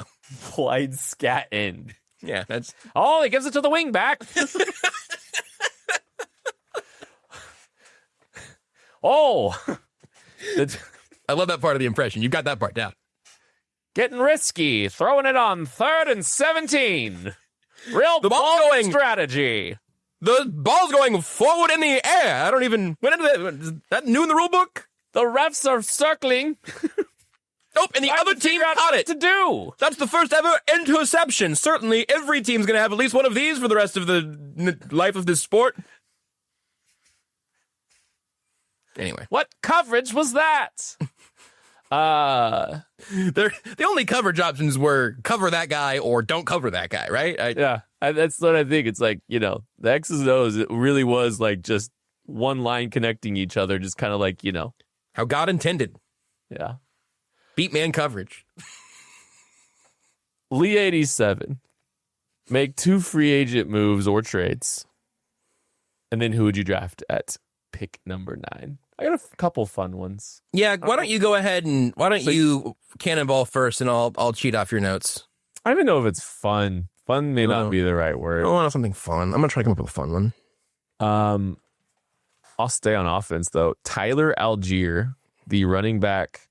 A: wide scat end.
B: Yeah, that's
A: he gives it to the wing back.
B: I love that part of the impression. You got that part down.
A: Getting risky, throwing it on 3rd and 17. Real
B: the ball going
A: strategy.
B: The ball's going forward in the air. I don't even. Is that new in the rule book?
A: The refs are circling.
B: Nope, and the other team caught it.
A: To do.
B: That's the first ever interception. Certainly, every team's going to have at least one of these for the rest of the life of this sport. Anyway,
A: what coverage was that?
B: The only coverage options were cover that guy or don't cover that guy, right?
A: That's what I think. It's like, the X's and O's, it really was like just one line connecting each other, just kind of like,
B: how God intended.
A: Yeah.
B: Beat man coverage.
A: Lee 87. Make 2 free agent moves or trades. And then who would you draft at pick number 9? I got a couple fun ones.
B: Yeah, why don't you go ahead and you cannonball first, and I'll cheat off your notes.
A: I don't even know if it's fun. Fun may not be the right word.
B: I want something fun. I'm gonna try to come up with a fun one.
A: I'll stay on offense though. Tyler Algier, the running back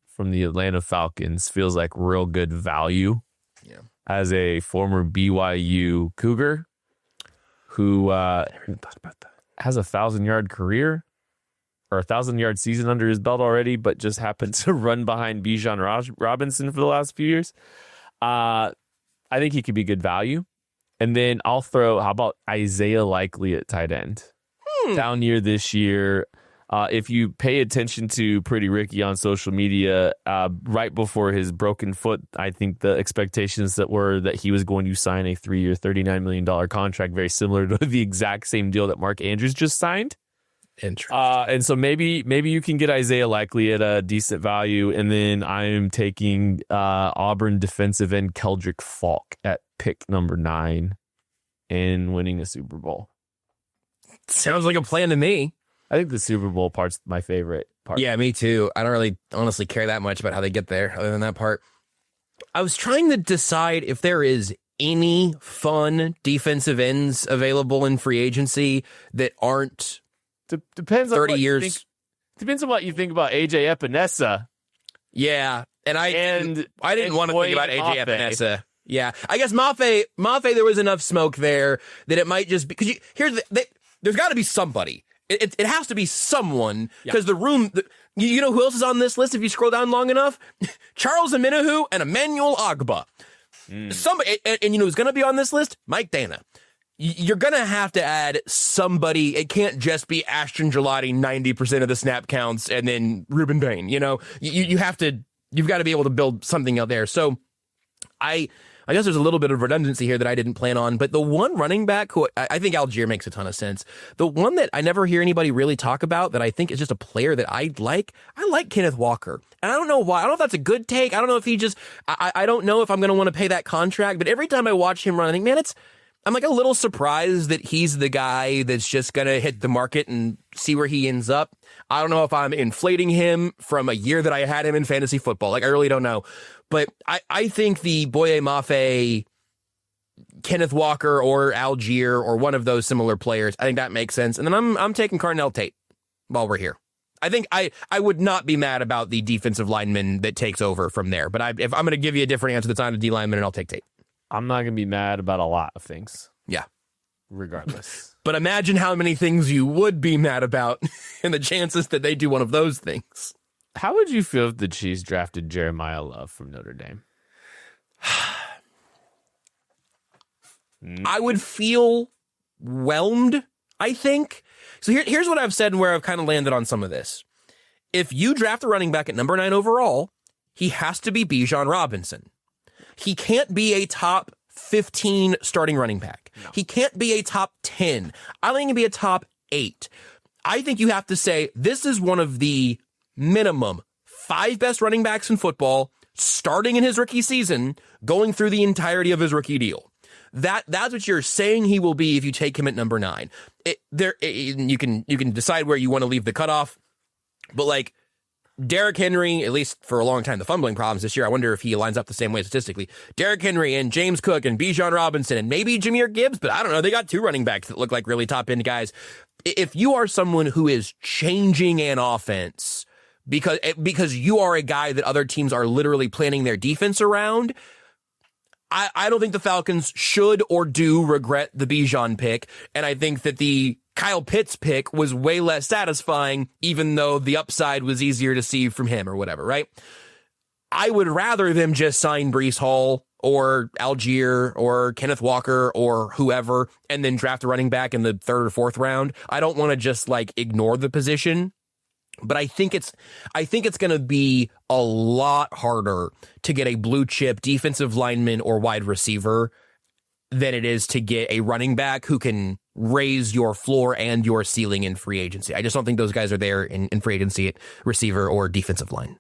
A: from the Atlanta Falcons, feels like real good value.
B: Yeah,
A: as a former BYU Cougar who I never even thought about that. Has a 1,000-yard career. Or a 1,000-yard season under his belt already, but just happened to run behind Bijan Robinson for the last few years. I think he could be good value. And then I'll throw, how about Isaiah Likely at tight end? Down year this year. If you pay attention to Pretty Ricky on social media, right before his broken foot, I think the expectations that he was going to sign a 3-year, $39 million contract, very similar to the exact same deal that Mark Andrews just signed.
B: Interesting.
A: And so maybe you can get Isaiah Likely at a decent value, and then I'm taking Auburn defensive end Keldrick Falk at pick number 9 and winning a Super Bowl.
B: Sounds like a plan to me.
A: I think the Super Bowl part's my favorite part.
B: Yeah, me too. I don't really honestly care that much about how they get there, other than that part. I was trying to decide if there is any fun defensive ends available in free agency that aren't
A: depends on
B: 30 years.
A: Depends on what you think about AJ Epinesa.
B: Yeah, and I didn't want to think about AJ Epinesa. Yeah, I guess Mafe, there was enough smoke there that it might just be because there's got to be somebody. It has to be someone because the room. You know who else is on this list if you scroll down long enough? Charles Omenihu and Emmanuel Ogbah. Somebody, and you know who's going to be on this list? Mike Dana. You're going to have to add somebody. It can't just be Ashton Gelati 90% of the snap counts and then Ruben Bain. You know, you've got to be able to build something out there. So I guess there's a little bit of redundancy here that I didn't plan on, but the one running back who I think Algier makes a ton of sense. The one that I never hear anybody really talk about that I think is just a player that I like Kenneth Walker. And I don't know why. I don't know if that's a good take. I don't know if he just, I don't know if I'm going to want to pay that contract, but every time I watch him run, I think, man, I'm like a little surprised that he's the guy that's just going to hit the market and see where he ends up. I don't know if I'm inflating him from a year that I had him in fantasy football. Like, I really don't know. But I think the Boye Mafe, Kenneth Walker, or Algier, or one of those similar players, I think that makes sense. And then I'm taking Carnell Tate while we're here. I think I would not be mad about the defensive lineman that takes over from there. But if I'm going to give you a different answer that's not a D lineman, and I'll take Tate.
A: I'm not going to be mad about a lot of things.
B: Yeah.
A: Regardless.
B: But imagine how many things you would be mad about and the chances that they do one of those things.
A: How would you feel if the Chiefs drafted Jeremiah Love from Notre Dame?
B: I would feel whelmed, I think. So here's what I've said and where I've kind of landed on some of this. If you draft a running back at number 9 overall, he has to be Bijan Robinson. He can't be a top 15 starting running back. No. He can't be a top 10. I don't think he can be a top 8. I think you have to say this is one of the minimum 5 best running backs in football, starting in his rookie season, going through the entirety of his rookie deal. That's what you're saying he will be if you take him at number 9. You can decide where you want to leave the cutoff, but like Derrick Henry, at least for a long time, the fumbling problems this year, I wonder if he lines up the same way statistically. Derrick Henry and James Cook and Bijan Robinson and maybe Jahmyr Gibbs, but I don't know. They got 2 running backs that look like really top end guys. If you are someone who is changing an offense because you are a guy that other teams are literally planning their defense around, I don't think the Falcons should or do regret the Bijan pick. And I think that the Kyle Pitts pick was way less satisfying, even though the upside was easier to see from him or whatever, right? I would rather them just sign Breece Hall or Algier or Kenneth Walker or whoever and then draft a running back in the 3rd or 4th round. I don't want to just like ignore the position. But I think it's going to be a lot harder to get a blue chip defensive lineman or wide receiver than it is to get a running back who can raise your floor and your ceiling in free agency. I just don't think those guys are there in free agency at receiver or defensive line.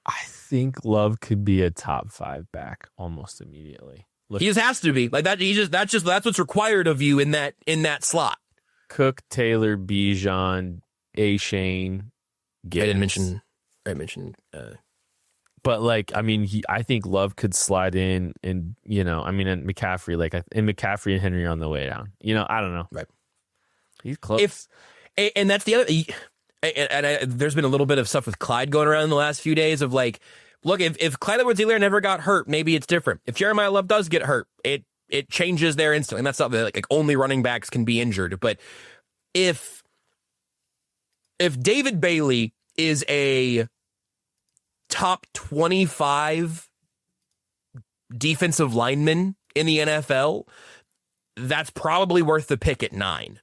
A: I think Love could be a top 5 back almost immediately.
B: He just has to be like that. That's what's required of you in that slot.
A: Cook, Taylor, Bijan, Shane,
B: Gibbs. I mentioned,
A: but like, I mean, I think Love could slide in, and and McCaffrey, and McCaffrey and Henry on the way down. I don't know.
B: Right,
A: he's close.
B: And that's the other. There's been a little bit of stuff with Clyde going around in the last few days of like, look, if Clyde Edwards-Helaire never got hurt, maybe it's different. If Jeremiah Love does get hurt, it changes there instantly. And that's something that like only running backs can be injured. But if David Bailey is a top 25 defensive lineman in the NFL, that's probably worth the pick at 9.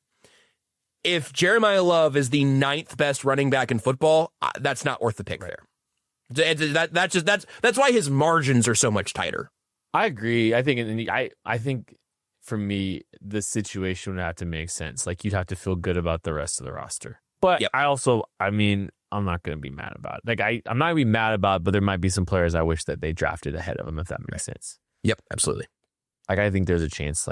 B: If Jeremiah Love is the 9th best running back in football, that's not worth the pick there. That's why his margins are so much tighter.
A: I agree. I think for me, the situation would have to make sense. Like, you'd have to feel good about the rest of the roster. But yep. I'm not going to be mad about it. Like, I'm not going to be mad about it, but there might be some players I wish that they drafted ahead of him, if that makes sense.
B: Yep, absolutely.
A: Like, I think there's a chance,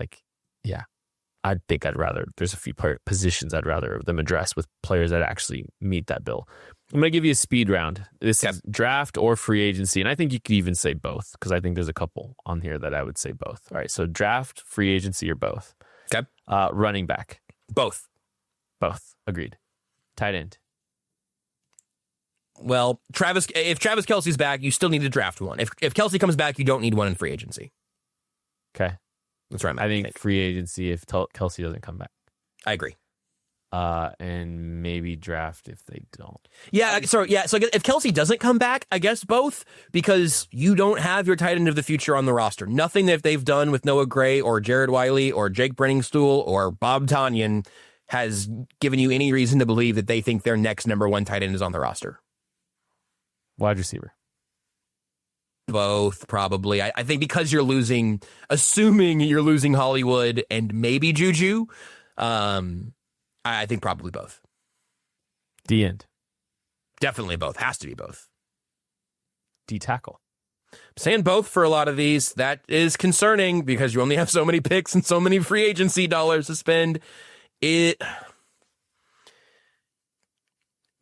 A: there's a few positions I'd rather them address with players that actually meet that bill. I'm going to give you a speed round. This is draft or free agency, and I think you could even say both, because I think there's a couple on here that I would say both. All right, so draft, free agency, or both.
B: Okay.
A: Running back.
B: Both.
A: Agreed. Tight end.
B: Well, if Travis Kelce's back, you still need to draft one. If Kelsey comes back, you don't need one in free agency.
A: Okay.
B: That's right.
A: I think free agency if Kelsey doesn't come back.
B: I agree.
A: And maybe draft if they don't.
B: So if Kelsey doesn't come back, I guess both, because you don't have your tight end of the future on the roster. Nothing that they've done with Noah Gray or Jared Wiley or Jake Brenningstool or Bob Tonyan has given you any reason to believe that they think their next number 1 tight end is on the roster.
A: Wide receiver.
B: Both, probably. I think because assuming you're losing Hollywood and maybe Juju, I think probably both.
A: D end.
B: Definitely both. Has to be both.
A: D tackle.
B: saying both for a lot of these. That is concerning because you only have so many picks and so many free agency dollars to spend.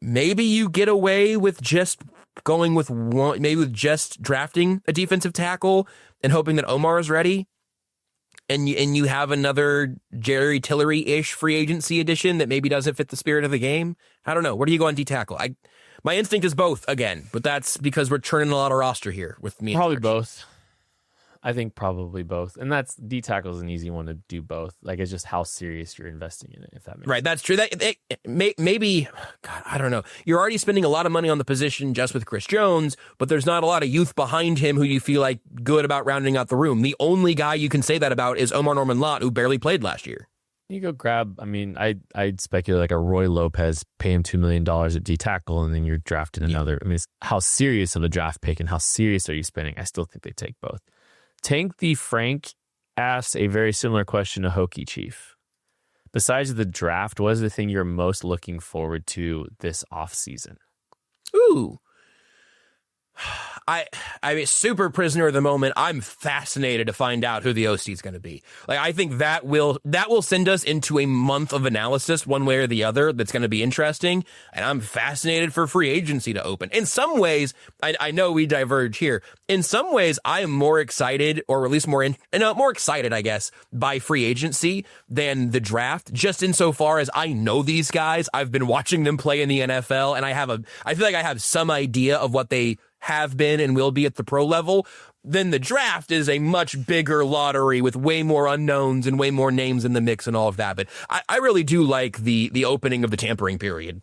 B: Maybe you get away with just going with one, maybe with just drafting a defensive tackle and hoping that Omar is ready. And you have another Jerry Tillery-ish free agency edition that maybe doesn't fit the spirit of the game. I don't know. Where do you go on D-tackle? My instinct is both again, but that's because we're churning a lot of roster here with me.
A: Probably both. I think probably both. And that's D-tackle is an easy one to do both. Like, it's just how serious you're investing in it, if that makes sense.
B: Right, that's true. Maybe, God, I don't know. You're already spending a lot of money on the position just with Chris Jones, but there's not a lot of youth behind him who you feel like good about rounding out the room. The only guy you can say that about is Omar Norman-Lott, who barely played last year.
A: You go grab, I'd speculate like a Roy Lopez, pay him $2 million at D-tackle, and then you're drafting another. I mean, it's how serious of a draft pick and how serious are you spending? I still think they take both. Tank the Frank asked a very similar question to Hokie Chief. Besides the draft, what is the thing you're most looking forward to this offseason?
B: Ooh. I mean, super prisoner of the moment. I'm fascinated to find out who the OC is going to be. Like, I think that will send us into a month of analysis one way or the other. That's going to be interesting. And I'm fascinated for free agency to open. In some ways, I know we diverge here. In some ways, I am more excited, or at least more excited, I guess, by free agency than the draft. Just insofar as I know these guys, I've been watching them play in the NFL, and I feel like I have some idea of what they have been and will be at the pro level. Then the draft is a much bigger lottery with way more unknowns and way more names in the mix and all of that. But I really do like the opening of the tampering period.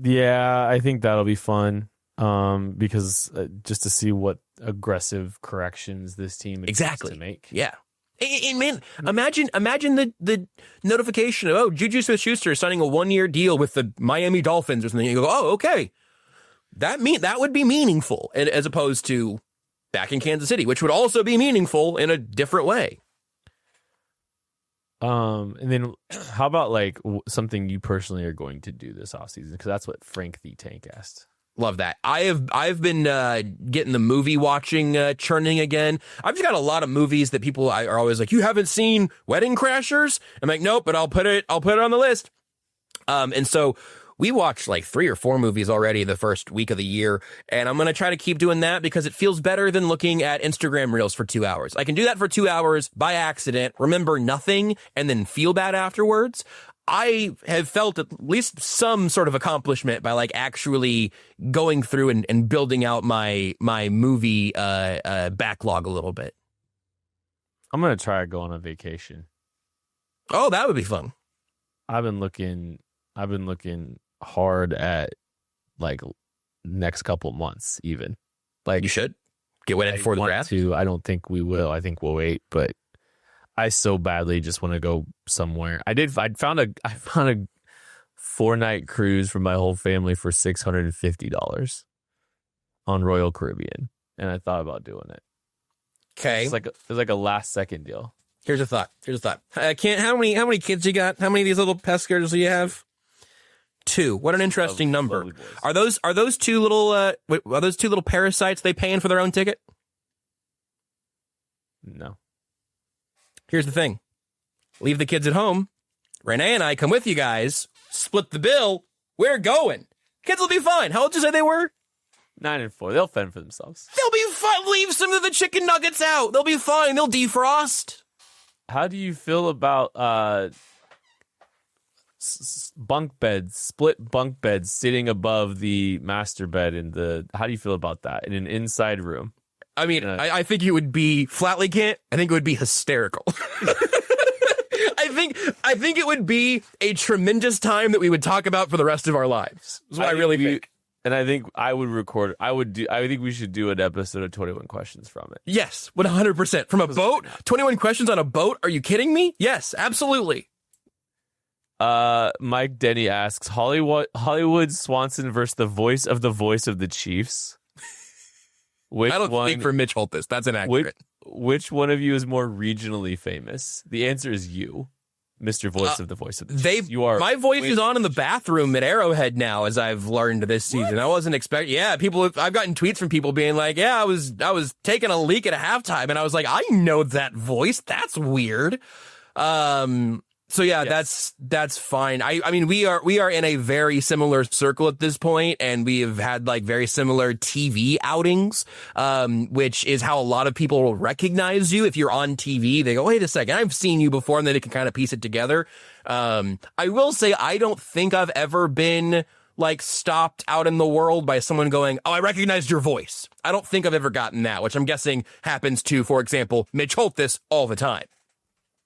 A: Yeah, I think that'll be fun because just to see what aggressive corrections this team
B: exactly
A: to make.
B: Yeah. And man, imagine the notification of, Juju Smith-Schuster is signing a 1-year deal with the Miami Dolphins or something. You go, oh, okay. That would be meaningful, as opposed to back in Kansas City, which would also be meaningful in a different way.
A: And then how about like something you personally are going to do this offseason? Because that's what Frank the Tank asked.
B: Love that. I've been getting the movie watching churning again. I've just got a lot of movies that people are always like, you haven't seen Wedding Crashers? I'm like, nope, but I'll put it on the list. And so we watched like 3 or 4 movies already the first week of the year, and I'm going to try to keep doing that because it feels better than looking at Instagram Reels for 2 hours. I can do that for 2 hours by accident, remember nothing, and then feel bad afterwards. I have felt at least some sort of accomplishment by like actually going through and building out my movie backlog a little bit.
A: I'm going to try to go on a vacation.
B: Oh, that would be fun.
A: I've been looking hard at like next couple months even. Like,
B: you should get ready for the draft.
A: I don't think we will. I think we'll wait, but I so badly just want to go somewhere. I found a 4-night cruise for my whole family for $650 on Royal Caribbean, and I thought about doing it.
B: Okay,
A: it's like a last second deal.
B: Here's a thought. Kent, how many kids you got? How many of these little pescators do you have? 2. What an interesting number. Are those two little parasites they paying for their own ticket?
A: No.
B: Here's the thing. Leave the kids at home. Renee and I come with you guys. Split the bill. We're going. Kids will be fine. How old did you say they were?
A: 9 and 4. They'll fend for themselves.
B: They'll be fine. Leave some of the chicken nuggets out. They'll be fine. They'll defrost.
A: How do you feel about split bunk beds sitting above the master bed how do you feel about that in an inside room?
B: I mean, I think it would be flatly can't. I think it would be hysterical. I think it would be a tremendous time that we would talk about for the rest of our lives. That's what I really think.
A: And I think I would record. I think we should do an episode of 21 Questions from it.
B: Yes, 100%. From a boat? 21 questions on a boat? Are you kidding me? Yes, absolutely.
A: Mike Denny asks, Hollywood Swanson versus the voice of the Chiefs.
B: I don't think for Mitch Holthus. That's inaccurate.
A: Which one of you is more regionally famous? The answer is you. Mr. Voice of the Voice of the Chiefs.
B: My voice is on in the bathroom at Arrowhead now, as I've learned this season. I wasn't expecting. Yeah, I've gotten tweets from people being like, "Yeah, I was taking a leak at halftime," and I was like, "I know that voice. That's weird." So yeah, yes. that's fine. I mean, we are in a very similar circle at this point, and we have had like very similar TV outings, which is how a lot of people will recognize you. If you're on TV, they go, "Wait a second, I've seen you before," and then they can kind of piece it together. I will say, I don't think I've ever been like stopped out in the world by someone going, "Oh, I recognized your voice." I don't think I've ever gotten that, which I'm guessing happens to, for example, Mitch Holthus all the time.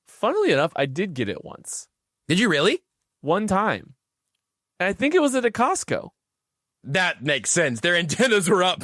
A: Funnily enough, I did get it once.
B: Did you really?
A: One time. And I think it was at a Costco.
B: That makes sense. Their antennas were up.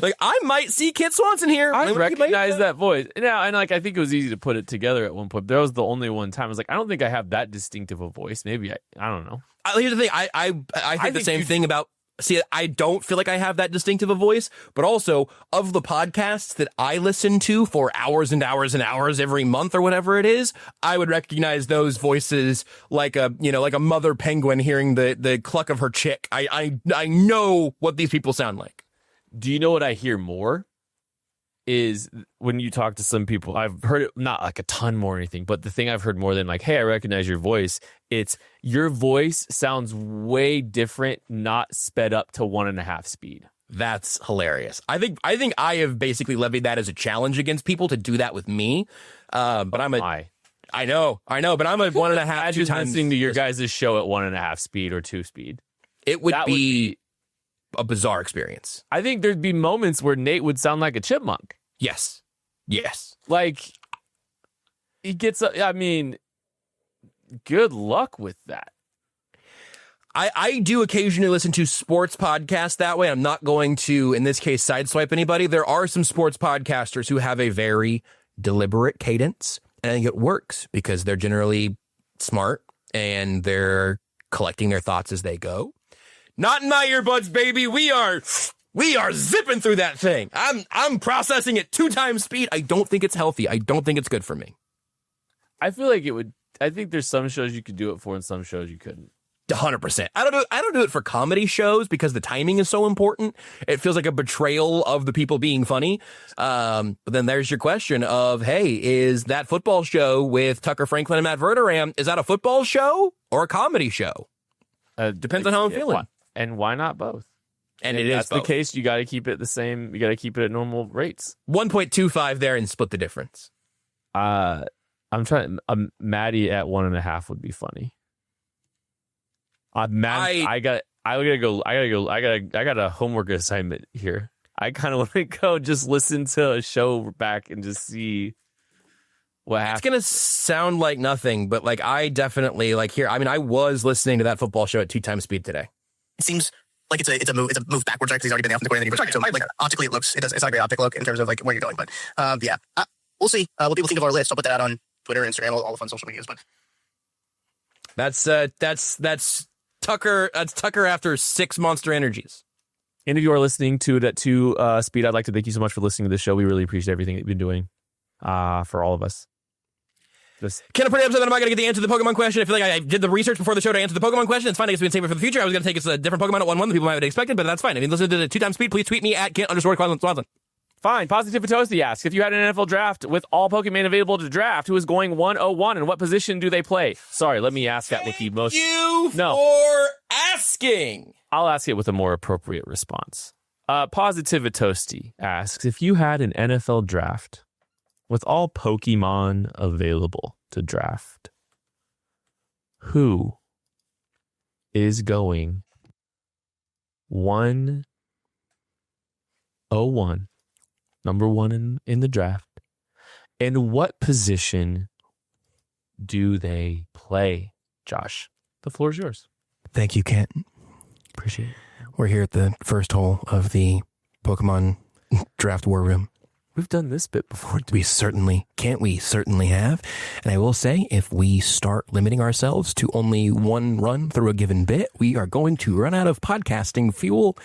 B: Like, I might see Kit Swanson here.
A: I recognize that voice. Now, and like, I think it was easy to put it together at one point. But that was the only one time. I was like, I don't think I have that distinctive a voice. Maybe I don't know.
B: Here's the thing. I think the same thing about. See, I don't feel like I have that distinctive a voice, but also of the podcasts that I listen to for hours and hours and hours every month or whatever it is, I would recognize those voices like a mother penguin hearing the cluck of her chick. I know what these people sound like.
A: Do you know what I hear more? Is when you talk to some people, I've heard it not like a ton more or anything, but the thing I've heard more than like, "Hey, I recognize your voice," it's your voice sounds way different, not sped up to 1.5 speed.
B: That's hilarious. I think I have basically levied that as a challenge against people to do that with me. But I know, but I'm a 1.5.
A: Imagine listening to your guys' show at 1.5 speed or 2 speed.
B: It would be a bizarre experience.
A: I think there'd be moments where Nate would sound like a chipmunk.
B: Yes.
A: Like, he gets, I mean, good luck with that.
B: I do occasionally listen to sports podcasts that way. I'm not going to, in this case, sideswipe anybody. There are some sports podcasters who have a very deliberate cadence, and I think it works because they're generally smart and they're collecting their thoughts as they go. Not in my earbuds, baby. We are zipping through that thing. I'm processing at 2 times speed. I don't think it's healthy. I don't think it's good for me.
A: I feel like it would. I think there's some shows you could do it for and some shows you couldn't.
B: 100%. I don't do it for comedy shows because the timing is so important. It feels like a betrayal of the people being funny. But then there's your question of, hey, is that football show with Tucker Franklin and Matt Verderam, is that a football show or a comedy show? Depends on how I'm feeling.
A: And why not both?
B: And
A: if
B: it is
A: that's
B: both.
A: The case, you got to keep it the same. You got to keep it at normal rates.
B: 1.25 there and split the difference.
A: I'm trying. Maddie at 1.5 would be funny. I got a homework assignment here. I kind of want to go just listen to a show back and just see what happens.
B: It's gonna sound like nothing, but like I definitely like here. I mean, I was listening to that football show at 2 times speed today.
E: It seems like it's a move backwards, right? Because he's already been the offensive coordinator. So like optically, it's not a great optic look in terms of like where you're going. But yeah, we'll see what people think of our list. I'll put that out on Twitter, Instagram, all the fun social medias. But
B: that's Tucker. That's Tucker after 6 Monster Energies.
A: And if you are listening to it at 2 speed, I'd like to thank you so much for listening to the show. We really appreciate everything that you've been doing for all of us.
B: Can I put an episode that I'm not going to get the answer to the Pokemon question? I feel like I did the research before the show to answer the Pokemon question. It's fine. I guess we can save it for the future. I was going to take a different Pokemon at 1-1 that people might have expected, but that's fine. I mean, listen to the 2 times speed. Please tweet me at Kent_Swanson.
A: Fine. Positivity asks, if you had an NFL draft with all Pokemon available to draft, who is going 101 and what position do they play? Sorry, let me ask that with the most...
B: Thank you for asking.
A: I'll ask it with a more appropriate response. Positivity asks, if you had an NFL draft with all Pokemon available to draft, who is going 101, number 1 in the draft, and what position do they play? Josh, the floor is yours.
B: Thank you, Kent.
A: Appreciate it.
B: We're here at the first hole of the Pokemon Draft War Room.
A: We've done this bit before.
B: We certainly have. And I will say, if we start limiting ourselves to only one run through a given bit, we are going to run out of podcasting fuel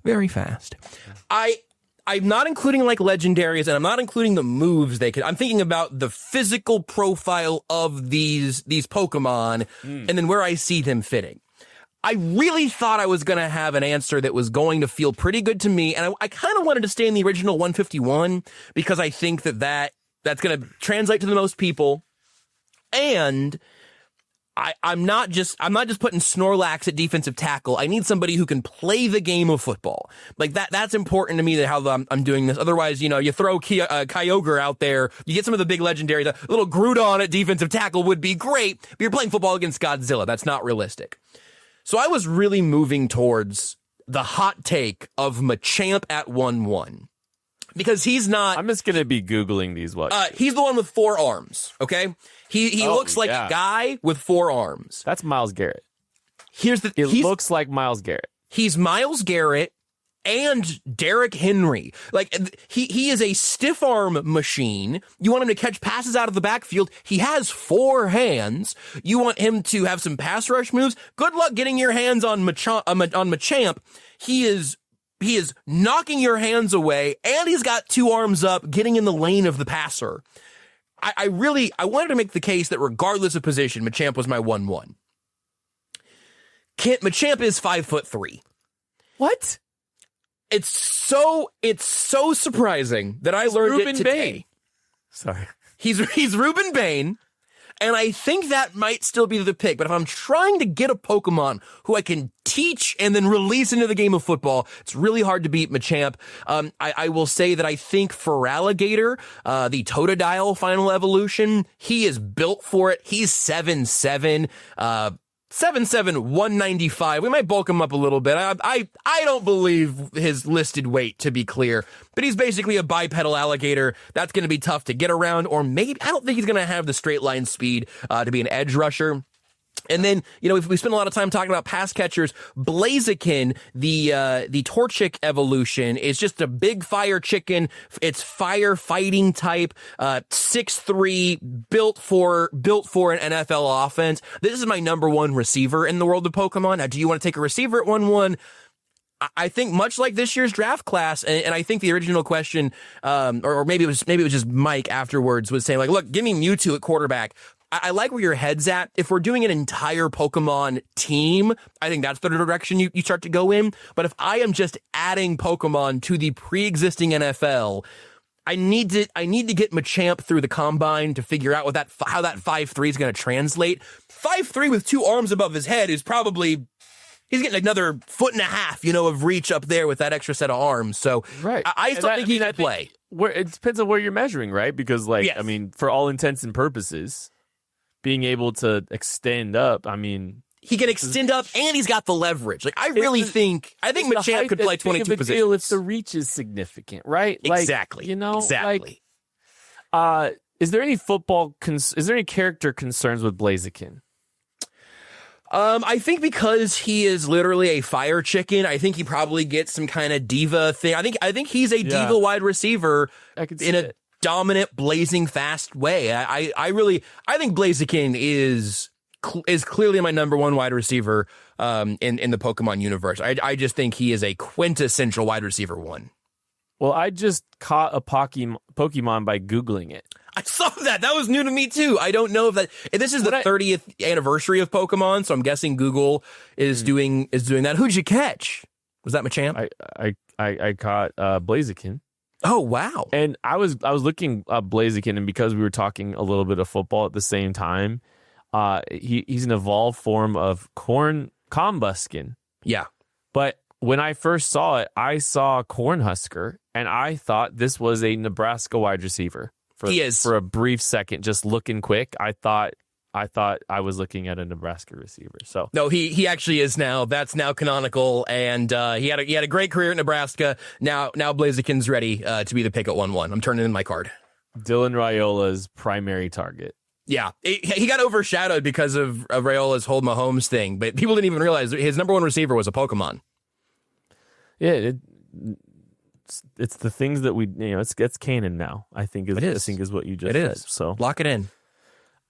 B: very fast. I I'm not including like legendaries, and I'm not including the moves they could. I'm thinking about the physical profile of these Pokemon, and then where I see them fitting. I really thought I was going to have an answer that was going to feel pretty good to me, and I kind of wanted to stay in the original 151 because I think that's going to translate to the most people, and I'm not just putting Snorlax at defensive tackle. I need somebody who can play the game of football. Like that's important to me, that how I'm doing this. Otherwise, you throw Kyogre out there, you get some of the big legendaries. A little Groudon at defensive tackle would be great, but you're playing football against Godzilla. That's not realistic. So I was really moving towards the hot take of Machamp at 1/1. Because he's not...
A: I'm just going to be Googling these.
B: He's the one with 4 arms, okay? He looks like a guy with 4 arms.
A: That's Myles Garrett.
B: It
A: looks like Myles Garrett.
B: He's Myles Garrett and Derrick Henry. Like, he is a stiff arm machine. You want him to catch passes out of the backfield. He has 4 hands. You want him to have some pass rush moves. Good luck getting your hands on Machamp. He is knocking your hands away, and he's got 2 arms up, getting in the lane of the passer. I wanted to make the case that regardless of position, Machamp was my 1/1. Machamp is 5'3".
A: What?
B: It's so surprising that I learned
A: Ruben
B: it today.
A: Bain. Sorry.
B: He's Ruben Bain. And I think that might still be the pick. But if I'm trying to get a Pokemon who I can teach and then release into the game of football, it's really hard to beat Machamp. I will say that I think Feraligatr, the Totodile final evolution, he is built for it. He's 7'7", 7'7", 195. We might bulk him up a little bit. I don't believe his listed weight, to be clear, but he's basically a bipedal alligator. That's going to be tough to get around, or maybe I don't think he's going to have the straight line speed to be an edge rusher. And then, if we spend a lot of time talking about pass catchers, Blaziken, the Torchic evolution, is just a big fire chicken. It's fire fighting type, 6'3", built for an NFL offense. This is my number 1 receiver in the world of Pokemon. Now, do you want to take a receiver at 1/1? I think much like this year's draft class, and I think the original question, or maybe it was just Mike afterwards, was saying, like, look, give me Mewtwo at quarterback. I like where your head's at. If we're doing an entire Pokemon team, I think that's the direction you start to go in. But if I am just adding Pokemon to the pre-existing NFL, I need to get Machamp through the combine to figure out how that 5'3" is going to translate. 5'3" with 2 arms above his head is probably... He's getting another 1.5 feet, of reach up there with that extra set of arms. So
A: right.
B: I still think he can play.
A: It depends on where you're measuring, right? Because,
B: yes.
A: For all intents and purposes, being able to extend up,
B: he can extend up, and he's got the leverage. Like, I think Machamp could play 22 positions.
A: If the reach is significant, right?
B: Exactly.
A: Exactly. Is there any character concerns with Blaziken?
B: I think because he is literally a fire chicken, I think he probably gets some kind of diva thing. I think he's a diva wide receiver in a dominant, blazing fast way. I think Blaziken is clearly my number 1 wide receiver in the Pokemon universe. I just think he is a quintessential wide receiver 1.
A: Well, I just caught a Pokemon by Googling it.
B: I saw that. That was new to me too. I don't know if this is the 30th anniversary of Pokemon, so I'm guessing Google is doing that. Who'd you catch? Was that Machamp?
A: I caught Blaziken.
B: Oh wow!
A: And I was looking up Blaziken, and because we were talking a little bit of football at the same time, he's an evolved form of Combuskin.
B: Yeah,
A: but when I first saw it, I saw Cornhusker, and I thought this was a Nebraska wide receiver.
B: He is.
A: For a brief second, just looking quick, I thought I was looking at a Nebraska receiver. So
B: no, he actually is now. That's now canonical, and he had a great career at Nebraska. Now Blaziken's ready to be the pick at 1/1. I'm turning in my card.
A: Dylan Raiola's primary target.
B: Yeah, he got overshadowed because of Raiola's Hold Mahomes thing, but people didn't even realize his number 1 receiver was a Pokemon.
A: Yeah, it's the things that we it's canon now. I think is what you just said. So
B: lock it in.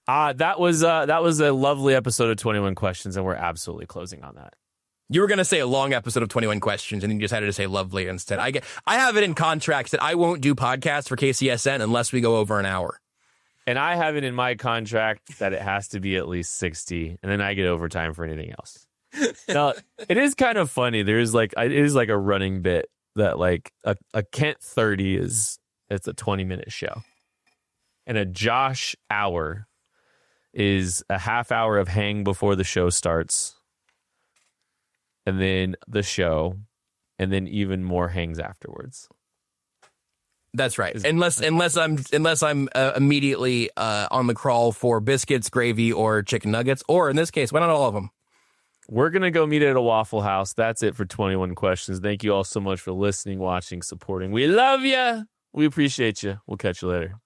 A: That was a lovely episode of 21 Questions, and we're absolutely closing on that.
B: You were going to say a long episode of 21 questions, and then you decided to say lovely instead. I have it in contracts that I won't do podcasts for KCSN unless we go over an hour.
A: And I have it in my contract that it has to be at least 60, and then I get overtime for anything else. Now, it is kind of funny. It is like a running bit that like a Kent 30 it's a 20-minute show. And a Josh hour is a half hour of hang before the show starts. And then the show, and then even more hangs afterwards.
B: That's right. Unless I'm immediately on the crawl for biscuits, gravy, or chicken nuggets, or in this case, why not all of them?
A: We're gonna go meet at a Waffle House. That's it for 21 questions. Thank you all so much for listening, watching, supporting. We love you. We appreciate you. We'll catch you later.